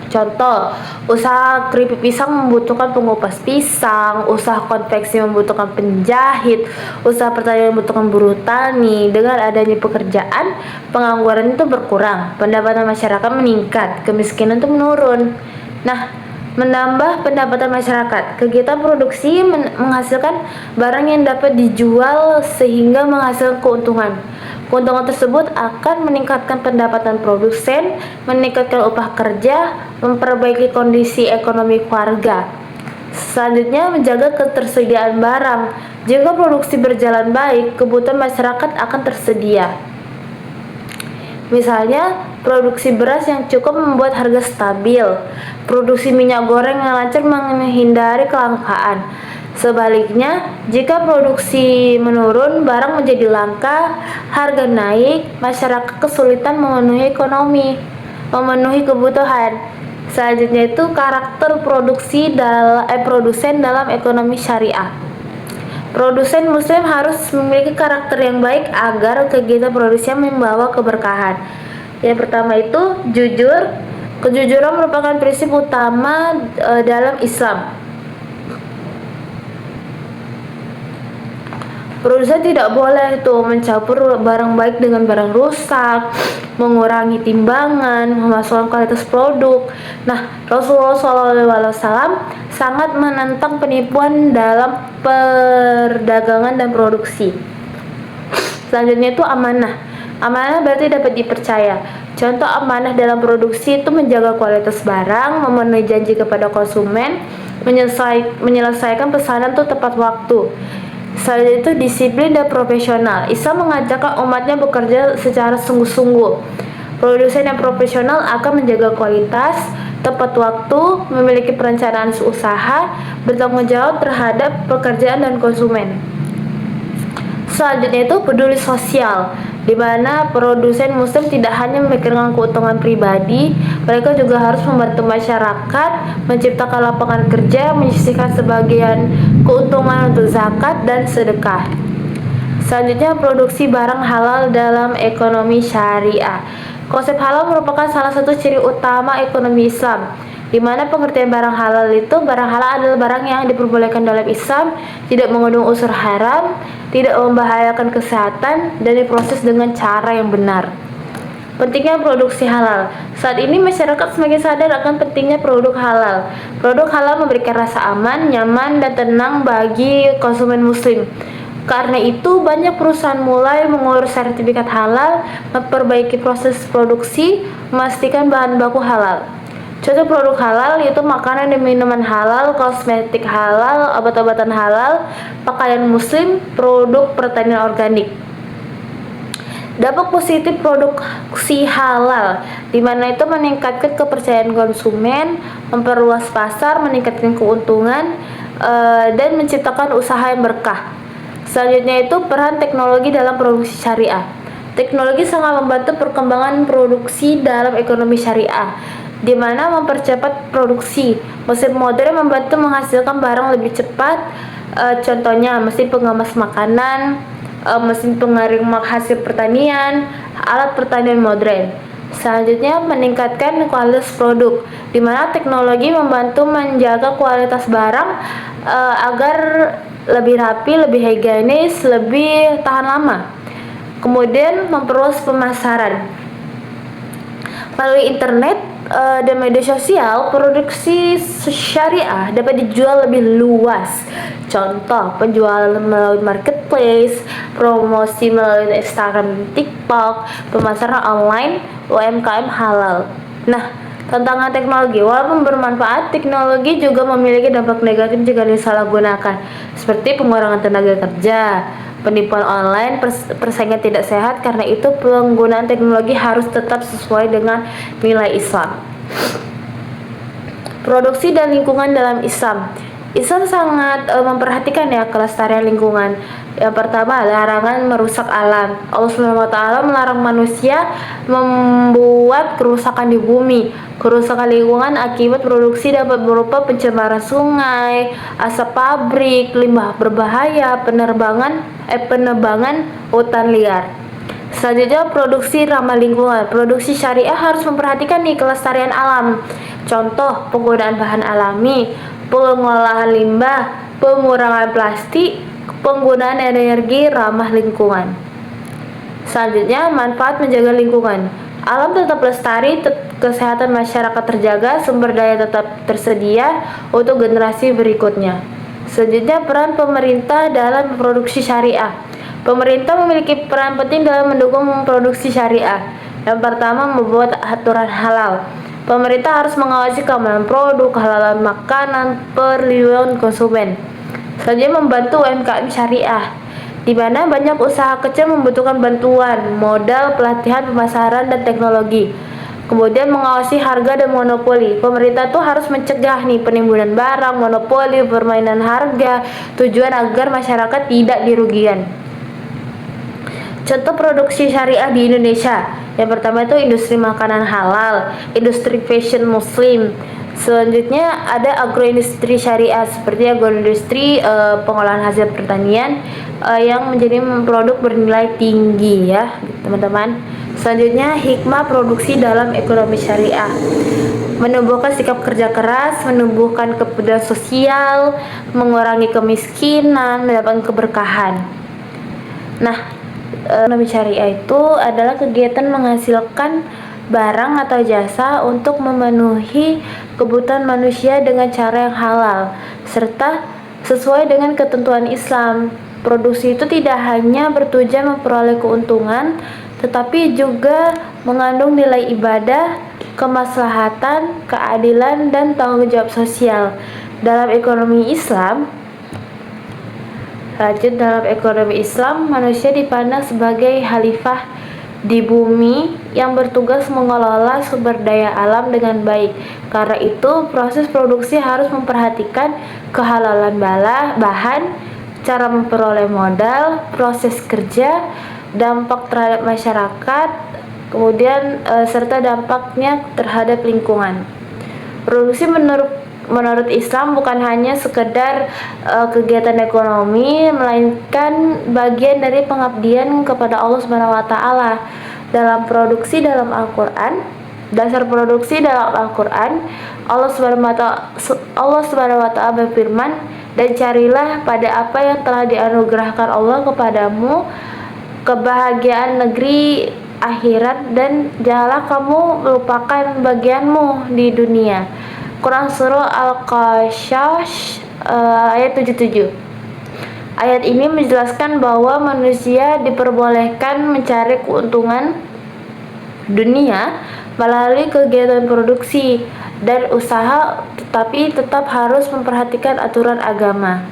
Contoh, usaha keripik pisang membutuhkan pengupas pisang, usaha konveksi membutuhkan penjahit, usaha pertanian membutuhkan buruh tani. Dengan adanya pekerjaan, pengangguran itu berkurang, pendapatan masyarakat meningkat, kemiskinan itu menurun. Nah, menambah pendapatan masyarakat. Kegiatan produksi menghasilkan barang yang dapat dijual sehingga menghasilkan keuntungan. Keuntungan tersebut akan meningkatkan pendapatan produsen, meningkatkan upah kerja, memperbaiki kondisi ekonomi keluarga. Selanjutnya, menjaga ketersediaan barang. Jika produksi berjalan baik, kebutuhan masyarakat akan tersedia. Misalnya, produksi beras yang cukup membuat harga stabil. Produksi minyak goreng yang lancar menghindari kelangkaan. Sebaliknya, jika produksi menurun, barang menjadi langka, harga naik, masyarakat kesulitan memenuhi kebutuhan. Selanjutnya itu karakter produsen dalam ekonomi syariah. Produsen muslim harus memiliki karakter yang baik agar kegiatan produksinya membawa keberkahan. Yang pertama itu jujur. Kejujuran merupakan prinsip utama dalam Islam. Produsen tidak boleh mencampur barang baik dengan barang rusak, mengurangi timbangan, memasukkan kualitas produk. Nah, Rasulullah SAW sangat menentang penipuan dalam perdagangan dan produksi. Selanjutnya itu amanah. Amanah berarti dapat dipercaya. Contoh amanah dalam produksi itu menjaga kualitas barang, memenuhi janji kepada konsumen, menyelesaikan pesanan itu tepat waktu. Selanjutnya itu disiplin dan profesional. Islam mengajarkan umatnya bekerja secara sungguh-sungguh. Produsen yang profesional akan menjaga kualitas, tepat waktu, memiliki perencanaan usaha, bertanggung jawab terhadap pekerjaan dan konsumen. Selanjutnya itu peduli sosial, di mana produsen muslim tidak hanya memikirkan keuntungan pribadi, mereka juga harus membantu masyarakat, menciptakan lapangan kerja, menyisihkan sebagian keuntungan untuk zakat dan sedekah. Selanjutnya, produksi barang halal dalam ekonomi syariah. Konsep halal merupakan salah satu ciri utama ekonomi Islam, di mana pengertian barang halal adalah barang yang diperbolehkan dalam Islam, tidak mengandung unsur haram, tidak membahayakan kesehatan, dan diproses dengan cara yang benar. Pentingnya produksi halal. Saat ini masyarakat semakin sadar akan pentingnya produk halal. Produk halal memberikan rasa aman, nyaman, dan tenang bagi konsumen muslim. Karena itu, banyak perusahaan mulai mengurus sertifikat halal, memperbaiki proses produksi, memastikan bahan baku halal. Contoh produk halal yaitu makanan dan minuman halal, kosmetik halal, obat-obatan halal, pakaian muslim, produk pertanian organik. Dampak positif produksi halal, di mana itu meningkatkan kepercayaan konsumen, memperluas pasar, meningkatkan keuntungan, dan menciptakan usaha yang berkah. Selanjutnya itu peran teknologi dalam produksi syariah. Teknologi sangat membantu perkembangan produksi dalam ekonomi syariah, di mana mempercepat produksi. Mesin modern membantu menghasilkan barang lebih cepat, Contohnya mesin pengemas makanan, mesin pengering hasil pertanian, alat pertanian modern. Selanjutnya, meningkatkan kualitas produk, di mana teknologi membantu menjaga kualitas barang agar lebih rapi, lebih higienis, lebih tahan lama. Kemudian, memperluas pemasaran. Melalui internet dan media sosial, produksi syariah dapat dijual lebih luas. Contoh, penjualan melalui marketplace, promosi melalui Instagram dan TikTok, pemasaran online, UMKM halal. Nah, tantangan teknologi, walaupun bermanfaat, teknologi juga memiliki dampak negatif jika disalahgunakan, seperti pengurangan tenaga kerja, penipuan online, persaingan tidak sehat. Karena itu, penggunaan teknologi harus tetap sesuai dengan nilai Islam. Produksi dan lingkungan dalam Islam. Islam sangat memperhatikan ya kelestarian lingkungan. Yang pertama, larangan merusak alam. Allah SWT melarang manusia membuat kerusakan di bumi. Kerusakan lingkungan akibat produksi dapat berupa pencemaran sungai, asap pabrik, limbah berbahaya, penebangan hutan liar. Selanjutnya, produksi ramah lingkungan. Produksi syariah harus memperhatikan nih kelestarian alam. Contoh, penggunaan bahan alami, pengolahan limbah, pengurangan plastik, penggunaan energi ramah lingkungan. Selanjutnya, manfaat menjaga lingkungan. Alam tetap lestari, kesehatan masyarakat terjaga, sumber daya tetap tersedia untuk generasi berikutnya. Selanjutnya, peran pemerintah dalam produksi syariah. Pemerintah memiliki peran penting dalam mendukung produksi syariah. Yang pertama, membuat aturan halal. Pemerintah harus mengawasi keamanan produk, kehalalan makanan, perlindungan konsumen. Selanjutnya, membantu UMKM syariah, di mana banyak usaha kecil membutuhkan bantuan, modal, pelatihan, pemasaran, dan teknologi. Kemudian, mengawasi harga dan monopoli. Pemerintah tuh harus mencegah nih penimbunan barang, monopoli, permainan harga, tujuan agar masyarakat tidak dirugikan. Contoh produksi syariah di Indonesia. Yang pertama itu industri makanan halal, industri fashion muslim. Selanjutnya ada agroindustri syariah, seperti agroindustri pengolahan hasil pertanian yang menjadi produk bernilai tinggi ya, teman-teman. Selanjutnya, hikmah produksi dalam ekonomi syariah. Menumbuhkan sikap kerja keras, menumbuhkan kepedulian sosial, mengurangi kemiskinan, mendapatkan keberkahan. Nah, ekonomi syariah itu adalah kegiatan menghasilkan barang atau jasa untuk memenuhi kebutuhan manusia dengan cara yang halal serta sesuai dengan ketentuan Islam. Produksi itu tidak hanya bertujuan memperoleh keuntungan, tetapi juga mengandung nilai ibadah, kemaslahatan, keadilan, dan tanggung jawab sosial. Dalam ekonomi Islam, manusia dipandang sebagai khalifah di bumi yang bertugas mengelola sumber daya alam dengan baik. Karena itu, proses produksi harus memperhatikan kehalalan bahan, cara memperoleh modal, proses kerja, dampak terhadap masyarakat, kemudian serta dampaknya terhadap lingkungan. Produksi menurut Islam bukan hanya sekedar kegiatan ekonomi, melainkan bagian dari pengabdian kepada Allah SWT. Dalam produksi dalam Al-Quran, dasar produksi dalam Al-Quran, Allah SWT berfirman, dan carilah pada apa yang telah dianugerahkan Allah kepadamu kebahagiaan negeri akhirat, dan janganlah kamu melupakan bagianmu di dunia. Quran Surah Al-Qasas ayat 77. Ayat ini menjelaskan bahwa manusia diperbolehkan mencari keuntungan dunia melalui kegiatan produksi dan usaha, tetapi tetap harus memperhatikan aturan agama.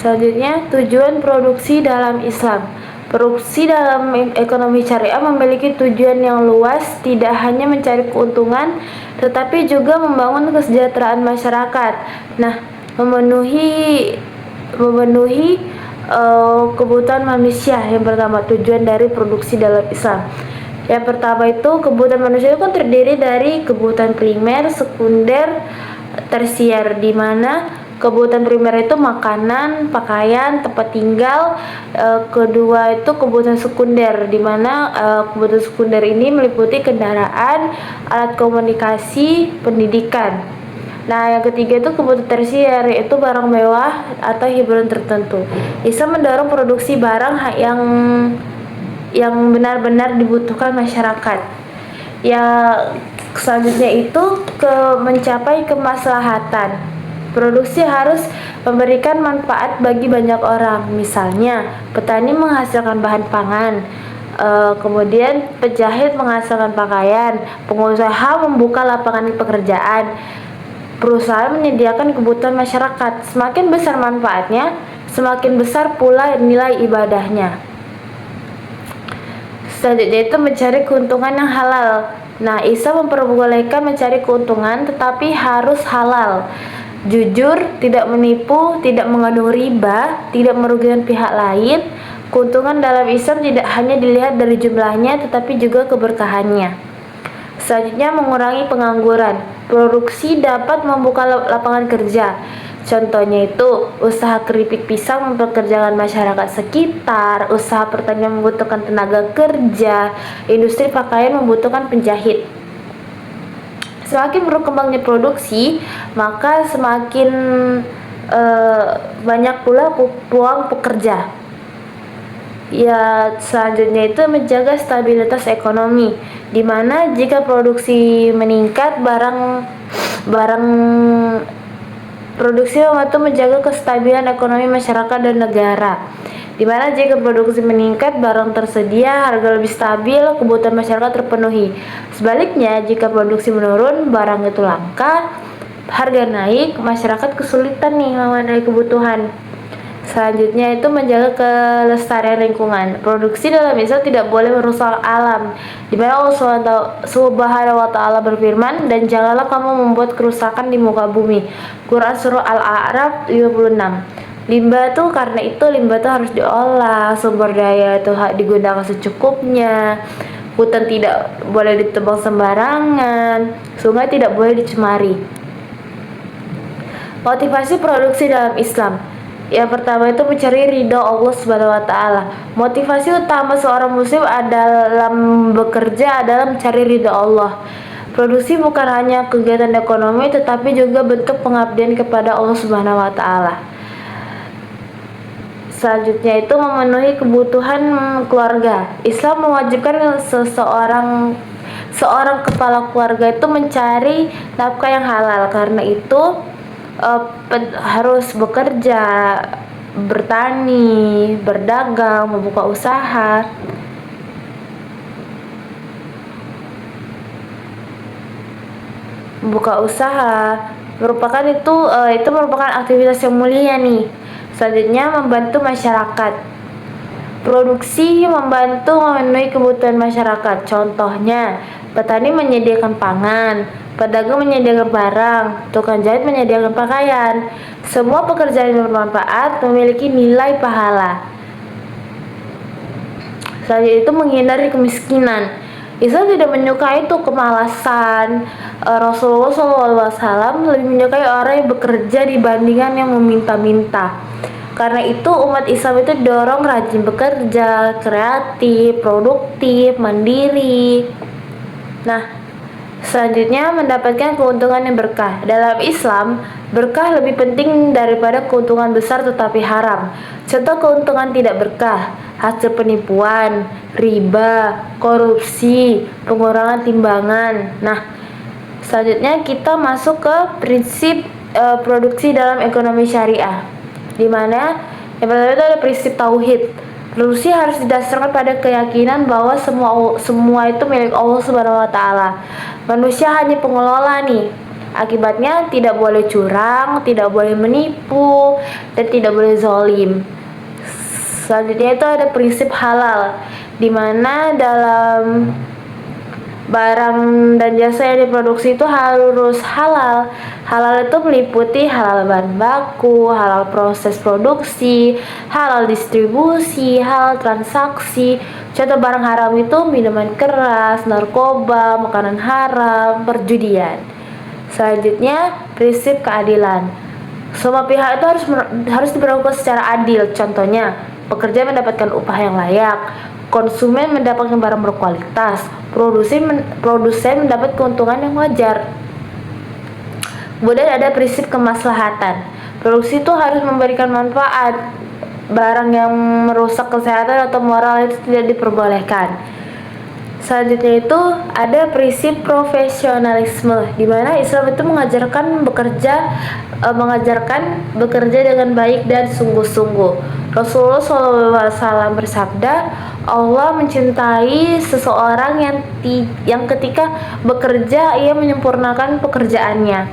Selanjutnya, tujuan produksi dalam Islam. Produksi dalam ekonomi syariah memiliki tujuan yang luas, tidak hanya mencari keuntungan, tetapi juga membangun kesejahteraan masyarakat. Nah, memenuhi kebutuhan manusia. Yang pertama, tujuan dari produksi dalam Islam. Yang pertama itu, kebutuhan manusia itu kan terdiri dari kebutuhan primer, sekunder, tersier, di mana kebutuhan primer itu makanan, pakaian, tempat tinggal. Kedua itu kebutuhan sekunder, di mana kebutuhan sekunder ini meliputi kendaraan, alat komunikasi, pendidikan. Nah, yang ketiga itu kebutuhan tersier, yaitu barang mewah atau hiburan tertentu. Islam mendorong produksi barang yang benar-benar dibutuhkan masyarakat. Ya, selanjutnya itu mencapai kemaslahatan. Produksi harus memberikan manfaat bagi banyak orang. Misalnya, petani menghasilkan bahan pangan, kemudian penjahit menghasilkan pakaian, pengusaha membuka lapangan pekerjaan, perusahaan menyediakan kebutuhan masyarakat. Semakin besar manfaatnya, semakin besar pula nilai ibadahnya. Selanjutnya itu mencari keuntungan yang halal. Nah, Islam memperbolehkan mencari keuntungan tetapi harus halal. Jujur, tidak menipu, tidak mengandung riba, tidak merugikan pihak lain. Keuntungan dalam Islam tidak hanya dilihat dari jumlahnya tetapi juga keberkahannya. Selanjutnya, mengurangi pengangguran. Produksi dapat membuka lapangan kerja. Contohnya itu, usaha keripik pisang mempekerjakan masyarakat sekitar, usaha pertanian membutuhkan tenaga kerja, industri pakaian membutuhkan penjahit. Semakin berkembangnya produksi, maka semakin banyak pula peluang pekerja. Ya, selanjutnya itu menjaga stabilitas ekonomi, di mana jika produksi meningkat, produksi membantu menjaga kestabilan ekonomi masyarakat dan negara. Di mana jika produksi meningkat, barang tersedia, harga lebih stabil, kebutuhan masyarakat terpenuhi. Sebaliknya, jika produksi menurun, barang itu langka, harga naik, masyarakat kesulitan nih memenuhi kebutuhan. Selanjutnya itu menjaga kelestarian lingkungan. Produksi dalam Islam tidak boleh merusak alam. Di mana Allah Subhanahu wa taala berfirman, "Dan janganlah kamu membuat kerusakan di muka bumi." Quran surah Al-A'raf 56. Limbah tuh, karena itu limbah tuh harus diolah, sumber daya itu digunakan secukupnya. Hutan tidak boleh ditebang sembarangan, sungai tidak boleh dicemari. Motivasi produksi dalam Islam. Yang pertama itu mencari ridho Allah Subhanahu wa taala. Motivasi utama seorang muslim dalam bekerja adalah mencari ridho Allah. Produksi bukan hanya kegiatan ekonomi tetapi juga bentuk pengabdian kepada Allah Subhanahu wa taala. Selanjutnya itu memenuhi kebutuhan keluarga. Islam mewajibkan seorang kepala keluarga itu mencari nafkah yang halal. Karena itu harus bekerja, bertani, berdagang, membuka usaha. Itu merupakan aktivitas yang mulia nih. Selanjutnya, membantu masyarakat. Produksi membantu memenuhi kebutuhan masyarakat. Contohnya, petani menyediakan pangan, pedagang menyediakan barang, tukang jahit menyediakan pakaian. Semua pekerjaan yang bermanfaat memiliki nilai pahala. Selanjutnya itu menghindari kemiskinan. Islam tidak menyukai itu kemalasan. Rasulullah SAW lebih menyukai orang yang bekerja dibandingkan yang meminta-minta. Karena itu umat Islam itu dorong rajin bekerja, kreatif, produktif, mandiri. Nah, selanjutnya mendapatkan keuntungan yang berkah. Dalam Islam, berkah lebih penting daripada keuntungan besar tetapi haram. Contoh keuntungan tidak berkah: hasil penipuan, riba, korupsi, pengurangan timbangan. Nah, selanjutnya kita masuk ke prinsip produksi dalam ekonomi syariah, di mana yang pertama itu ada prinsip tauhid. Produksi harus didasarkan pada keyakinan bahwa semua itu milik Allah Subhanahu wa taala. Manusia hanya pengelola nih. Akibatnya tidak boleh curang, tidak boleh menipu, dan tidak boleh zolim. Selanjutnya itu ada prinsip halal, di mana dalam barang dan jasa yang diproduksi itu harus halal. Halal itu meliputi halal bahan baku, halal proses produksi, halal distribusi, halal transaksi. Contoh barang haram itu minuman keras, narkoba, makanan haram, perjudian. Selanjutnya, prinsip keadilan. Semua pihak itu harus diperlakukan secara adil. Contohnya, pekerja mendapatkan upah yang layak, konsumen mendapatkan barang berkualitas, produsen mendapat keuntungan yang wajar. Kemudian ada prinsip kemaslahatan. Produksi itu harus memberikan manfaat. Barang yang merusak kesehatan atau moral itu tidak diperbolehkan. Selanjutnya itu ada prinsip profesionalisme, di mana Islam itu mengajarkan bekerja dengan baik dan sungguh-sungguh. Rasulullah SAW bersabda, Allah mencintai seseorang yang ketika bekerja ia menyempurnakan pekerjaannya.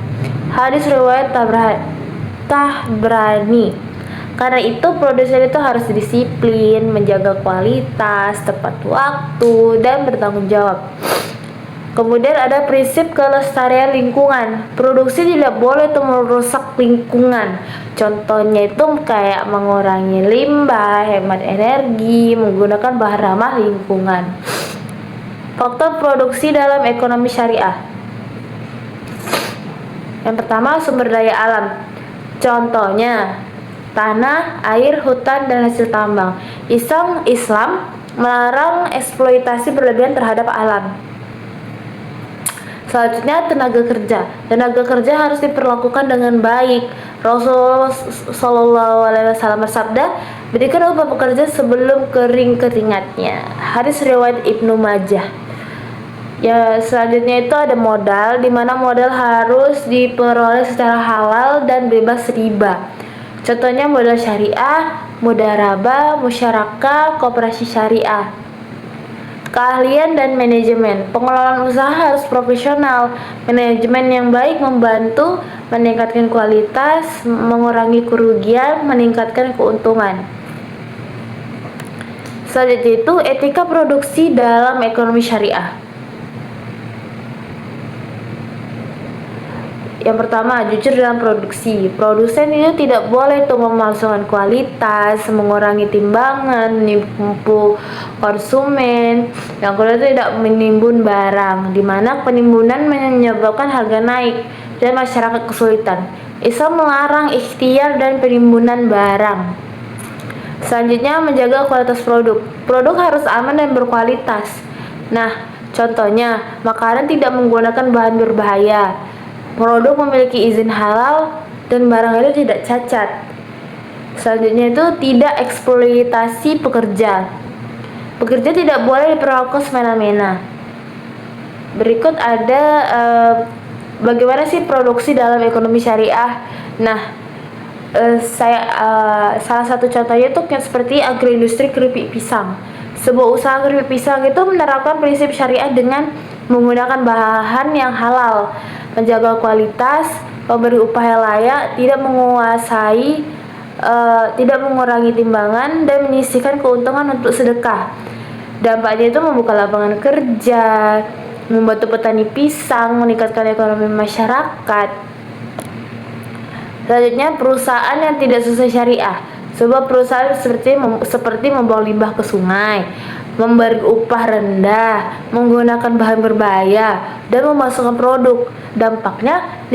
Hadis riwayat Tabrani. Karena itu produsen itu harus disiplin, menjaga kualitas, tepat waktu, dan bertanggung jawab. Kemudian ada prinsip kelestarian lingkungan. Produksi tidak boleh merusak lingkungan. Contohnya itu kayak mengurangi limbah, hemat energi, menggunakan bahan ramah lingkungan. Faktor produksi dalam ekonomi syariah. Yang pertama, sumber daya alam. Contohnya tanah, air, hutan, dan hasil tambang. Islam melarang eksploitasi berlebihan terhadap alam. Selanjutnya, tenaga kerja. Tenaga kerja harus diperlakukan dengan baik. Rasulullah SAW bersabda, berikan upah pekerja sebelum kering keringatnya. Hadis riwayat Ibnu Majah. Ya, selanjutnya itu ada modal, di mana modal harus diperoleh secara halal dan bebas riba. Contohnya modal syariah, mudharabah, musyarakah, koperasi syariah. Keahlian dan manajemen. Pengelolaan usaha harus profesional. Manajemen yang baik membantu meningkatkan kualitas, mengurangi kerugian, meningkatkan keuntungan. Selanjutnya itu etika produksi dalam ekonomi syariah. Yang pertama, jujur dalam produksi. Produsen itu tidak boleh memalsukan kualitas, mengurangi timbangan, menipu konsumen. Yang kedua, tidak menimbun barang, di mana penimbunan menyebabkan harga naik dan masyarakat kesulitan. Islam melarang ikhtiar dan penimbunan barang. Selanjutnya, menjaga kualitas produk. Produk harus aman dan berkualitas. Nah, contohnya, makanan tidak menggunakan bahan berbahaya. Produk memiliki izin halal dan barang itu tidak cacat. Selanjutnya itu tidak eksploitasi pekerja. Pekerja tidak boleh diperlakukan semena-mena. Berikut ada bagaimana sih produksi dalam ekonomi syariah. Nah, salah satu contohnya itu seperti agroindustri keripik pisang. Sebuah usaha keripik pisang itu menerapkan prinsip syariah dengan menggunakan bahan yang halal, menjaga kualitas, memberi upah yang layak, tidak mengurangi timbangan, dan menyisihkan keuntungan untuk sedekah. Dampaknya itu membuka lapangan kerja, membantu petani pisang, meningkatkan ekonomi masyarakat. Selanjutnya, perusahaan yang tidak sesuai syariah. Sebuah perusahaan seperti membuang limbah ke sungai, memberi upah rendah, menggunakan bahan berbahaya, dan memasukkan produk. Dampaknya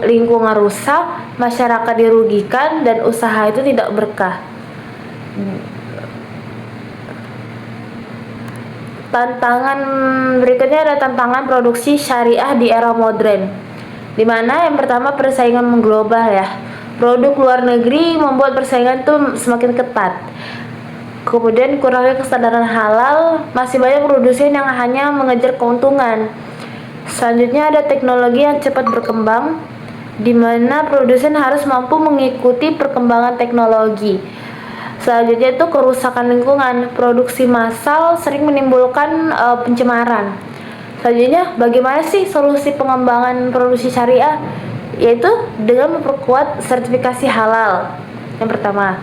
lingkungan rusak, masyarakat dirugikan, dan usaha itu tidak berkah. Tantangan berikutnya ada tantangan produksi syariah di era modern, di mana yang pertama persaingan mengglobal ya. Produk luar negeri membuat persaingan itu semakin ketat. Kemudian kurangnya kesadaran halal, masih banyak produsen yang hanya mengejar keuntungan. Selanjutnya ada teknologi yang cepat berkembang, di mana produsen harus mampu mengikuti perkembangan teknologi. Selanjutnya itu kerusakan lingkungan. Produksi massal sering menimbulkan pencemaran. Selanjutnya, bagaimana sih solusi pengembangan produksi syariah? Yaitu dengan memperkuat sertifikasi halal. Yang pertama.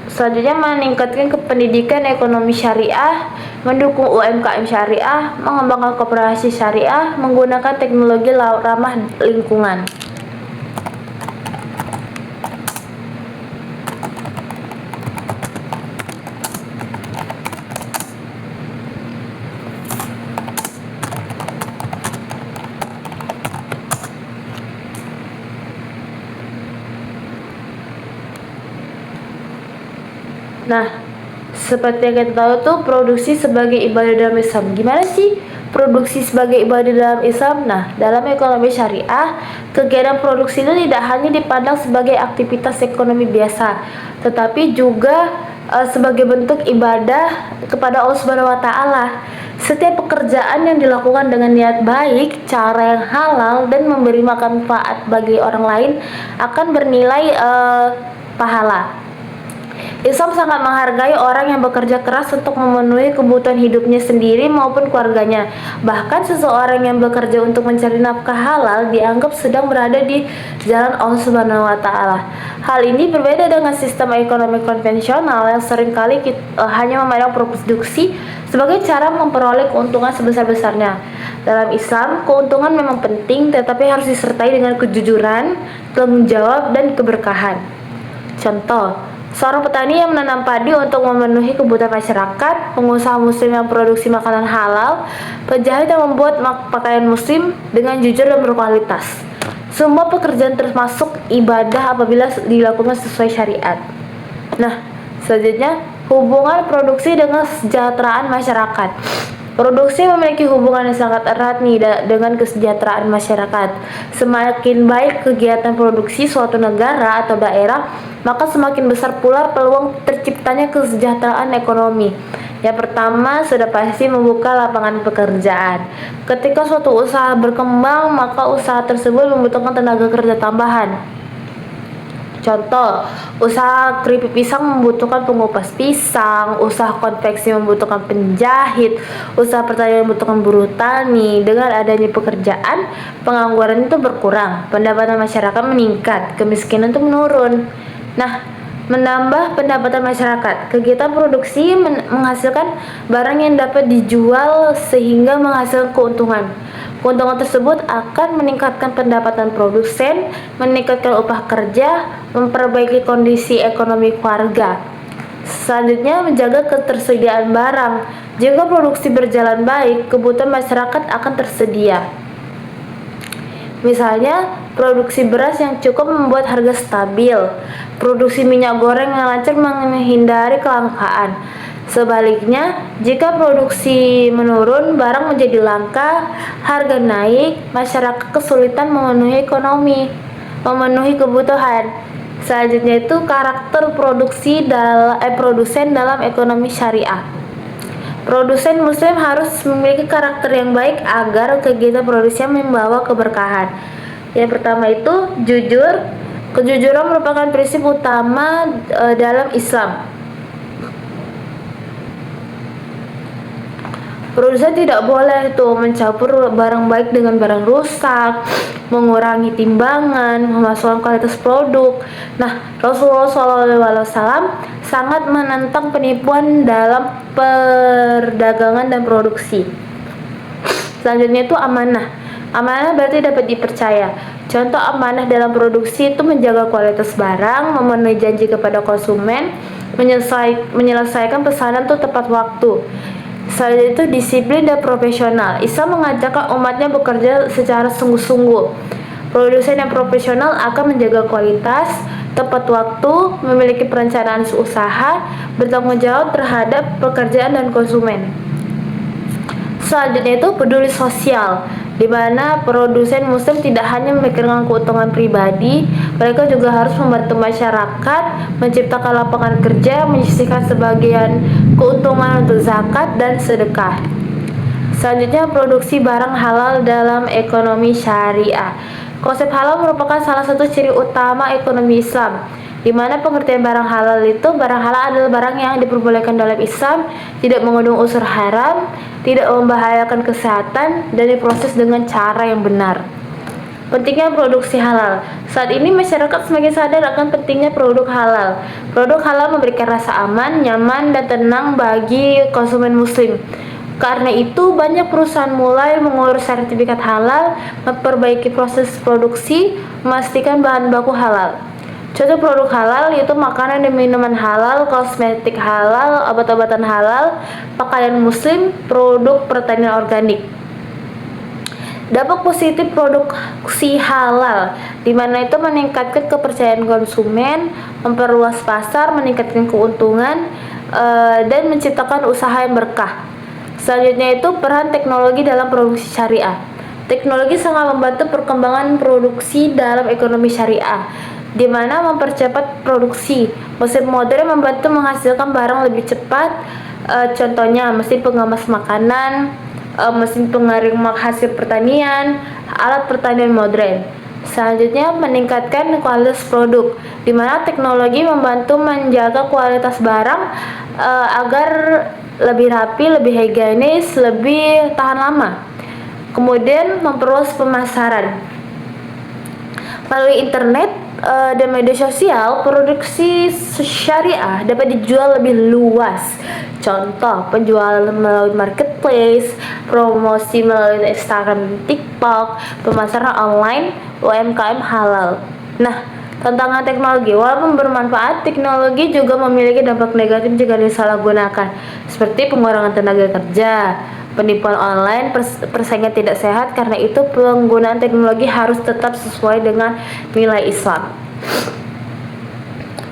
Selanjutnya, meningkatkan pendidikan ekonomi syariah, mendukung UMKM syariah, mengembangkan koperasi syariah, menggunakan teknologi ramah lingkungan. Nah, seperti yang kita tahu tuh produksi sebagai ibadah dalam Islam. Gimana sih produksi sebagai ibadah dalam Islam? Nah, dalam ekonomi syariah, kegiatan produksi itu tidak hanya dipandang sebagai aktivitas ekonomi biasa, tetapi juga sebagai bentuk ibadah kepada Allah Subhanahu wa taala. Setiap pekerjaan yang dilakukan dengan niat baik, cara yang halal dan memberi manfaat bagi orang lain akan bernilai pahala. Islam sangat menghargai orang yang bekerja keras untuk memenuhi kebutuhan hidupnya sendiri maupun keluarganya. Bahkan seseorang yang bekerja untuk mencari nafkah halal dianggap sedang berada di jalan Allah Subhanahu wa taala. Hal ini berbeda dengan sistem ekonomi konvensional yang seringkali hanya memandang produksi sebagai cara memperoleh keuntungan sebesar-besarnya. Dalam Islam, keuntungan memang penting tetapi harus disertai dengan kejujuran, tanggung jawab dan keberkahan. Contoh, seorang petani yang menanam padi untuk memenuhi kebutuhan masyarakat, pengusaha muslim yang produksi makanan halal, penjahit yang membuat pakaian muslim dengan jujur dan berkualitas. Semua pekerjaan termasuk ibadah apabila dilakukan sesuai syariat. Nah, selanjutnya hubungan produksi dengan kesejahteraan masyarakat. Produksi memiliki hubungan yang sangat erat nih dengan kesejahteraan masyarakat. Semakin baik kegiatan produksi suatu negara atau daerah, maka semakin besar pula peluang terciptanya kesejahteraan ekonomi. Yang pertama, sudah pasti membuka lapangan pekerjaan. Ketika suatu usaha berkembang, maka usaha tersebut membutuhkan tenaga kerja tambahan. Contoh, usaha keripik pisang membutuhkan pengupas pisang, usaha konveksi membutuhkan penjahit, usaha pertanian membutuhkan buruh tani. Dengan adanya pekerjaan, pengangguran itu berkurang, pendapatan masyarakat meningkat, kemiskinan itu menurun. Nah, menambah pendapatan masyarakat. Kegiatan produksi menghasilkan barang yang dapat dijual sehingga menghasilkan keuntungan. Keuntungan tersebut akan meningkatkan pendapatan produsen, meningkatkan upah kerja, memperbaiki kondisi ekonomi keluarga. Selanjutnya, menjaga ketersediaan barang. Jika produksi berjalan baik, kebutuhan masyarakat akan tersedia. Misalnya, produksi beras yang cukup membuat harga stabil. Produksi minyak goreng yang lancar menghindari kelangkaan. Sebaliknya, jika produksi menurun, barang menjadi langka, harga naik, masyarakat kesulitan memenuhi kebutuhan. Selanjutnya itu karakter produsen dalam ekonomi syariah. Produsen muslim harus memiliki karakter yang baik agar kegiatan produksinya membawa keberkahan. Yang pertama itu jujur. Kejujuran merupakan prinsip utama dalam Islam. Produsen tidak boleh mencampur barang baik dengan barang rusak, mengurangi timbangan, memasukkan kualitas produk. Nah, Rasulullah SAW sangat menentang penipuan dalam perdagangan dan produksi. Selanjutnya itu amanah. Amanah berarti dapat dipercaya. Contoh amanah dalam produksi itu menjaga kualitas barang, memenuhi janji kepada konsumen, menyelesaikan pesanan itu tepat waktu. Selain itu disiplin dan profesional. Islam mengajarkan umatnya bekerja secara sungguh-sungguh. Produsen yang profesional akan menjaga kualitas, tepat waktu, memiliki perencanaan usaha, bertanggung jawab terhadap pekerjaan dan konsumen. Selanjutnya itu peduli sosial, di mana produsen muslim tidak hanya memikirkan keuntungan pribadi, mereka juga harus membantu masyarakat, menciptakan lapangan kerja, menyisihkan sebagian keuntungan untuk zakat dan sedekah. Selanjutnya, produksi barang halal dalam ekonomi syariah. Konsep halal merupakan salah satu ciri utama ekonomi Islam. Di mana pengertian barang halal itu, barang halal adalah barang yang diperbolehkan dalam Islam, tidak mengandung unsur haram, tidak membahayakan kesehatan, dan diproses dengan cara yang benar. Pentingnya produksi halal. Saat ini masyarakat semakin sadar akan pentingnya produk halal. Produk halal memberikan rasa aman, nyaman, dan tenang bagi konsumen muslim. Karena itu, banyak perusahaan mulai mengurus sertifikat halal, memperbaiki proses produksi, memastikan bahan baku halal. Contoh produk halal yaitu makanan dan minuman halal, kosmetik halal, obat-obatan halal, pakaian muslim, produk pertanian organik. Dampak positif produksi halal, di mana itu meningkatkan kepercayaan konsumen, memperluas pasar, meningkatkan keuntungan, dan menciptakan usaha yang berkah. Selanjutnya itu peran teknologi dalam produksi syariah. Teknologi sangat membantu perkembangan produksi dalam ekonomi syariah, di mana mempercepat produksi. Mesin modern membantu menghasilkan barang lebih cepat. Contohnya mesin pengemas makanan, mesin pengering hasil pertanian, alat pertanian modern. Selanjutnya, meningkatkan kualitas produk, di mana teknologi membantu menjaga kualitas barang agar lebih rapi, lebih higienis, lebih tahan lama. Kemudian, memperluas pemasaran. Melalui internet dan media sosial, produksi syariah dapat dijual lebih luas. Contoh, penjualan melalui marketplace, promosi melalui Instagram, TikTok, pemasaran online, UMKM halal. Nah, tantangan teknologi. Walaupun bermanfaat, teknologi juga memiliki dampak negatif jika disalahgunakan, seperti pengurangan tenaga kerja, penipuan online, persaingan tidak sehat. Karena itu, penggunaan teknologi harus tetap sesuai dengan nilai Islam.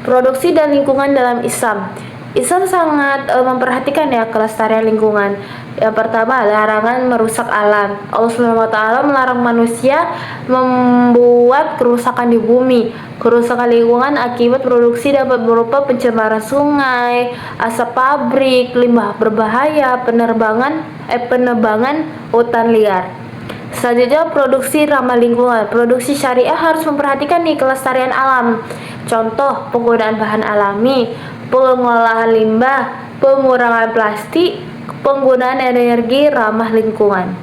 Produksi dan lingkungan dalam Islam. Islam sangat memperhatikan ya kelestarian lingkungan. Yang pertama, larangan merusak alam. Allah SWT melarang manusia membuat kerusakan di bumi. Kerusakan lingkungan akibat produksi dapat berupa pencemaran sungai, asap pabrik, limbah berbahaya, penebangan hutan liar. Selanjutnya, produksi ramah lingkungan. Produksi syariah harus memperhatikan nih kelestarian alam. Contoh, penggunaan bahan alami, pengolahan limbah, pengurangan plastik, penggunaan energi ramah lingkungan.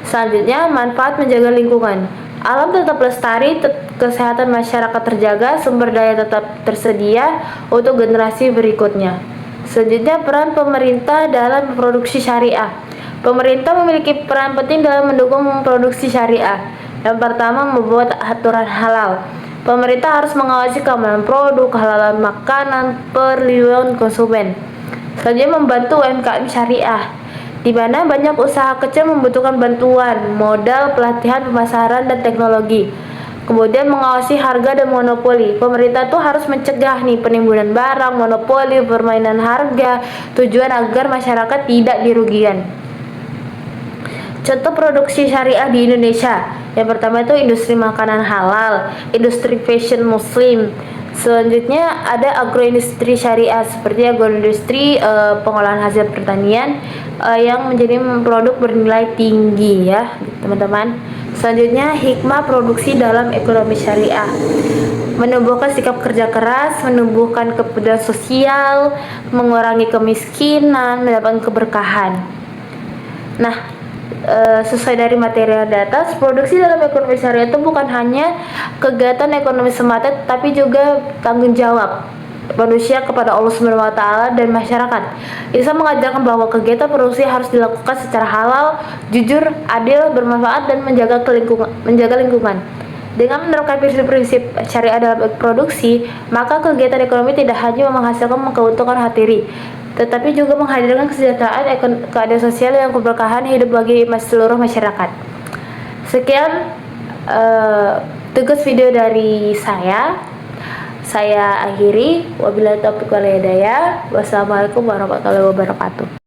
Selanjutnya, manfaat menjaga lingkungan. Alam tetap lestari, kesehatan masyarakat terjaga, sumber daya tetap tersedia untuk generasi berikutnya. Selanjutnya, peran pemerintah dalam produksi syariah. Pemerintah memiliki peran penting dalam mendukung produksi syariah. Yang pertama, membuat aturan halal. Pemerintah harus mengawasi keamanan produk, kehalalan makanan, perlindungan konsumen. Selanjutnya, membantu UMKM syariah, di mana banyak usaha kecil membutuhkan bantuan, modal, pelatihan, pemasaran, dan teknologi. Kemudian, mengawasi harga dan monopoli. Pemerintah tuh harus mencegah nih penimbunan barang, monopoli, permainan harga, tujuan agar masyarakat tidak dirugikan. Contoh produksi syariah di Indonesia. Yang pertama itu industri makanan halal, industri fashion muslim. Selanjutnya ada agroindustri syariah, seperti agroindustri pengolahan hasil pertanian yang menjadi produk bernilai tinggi ya, teman-teman. Selanjutnya, hikmah produksi dalam ekonomi syariah. Menumbuhkan sikap kerja keras, menumbuhkan kepedulian sosial, mengurangi kemiskinan, mendapatkan keberkahan. Nah, sesuai dari material di atas, produksi dalam ekonomi syariah itu bukan hanya kegiatan ekonomi semata, tapi juga tanggung jawab manusia kepada Allah SWT dan masyarakat. Islam mengajarkan bahwa kegiatan produksi harus dilakukan secara halal, jujur, adil, bermanfaat, dan menjaga lingkungan. Dengan menerapkan prinsip-prinsip syariah dalam produksi, maka kegiatan ekonomi tidak hanya menghasilkan keuntungan materi, tetapi juga menghadirkan kesejahteraan, keadilan sosial yang keberkahan hidup bagi seluruh masyarakat. Sekian tugas video dari saya akhiri. Wabillahi taufiq wal hidayah. Wassalamualaikum warahmatullahi wabarakatuh.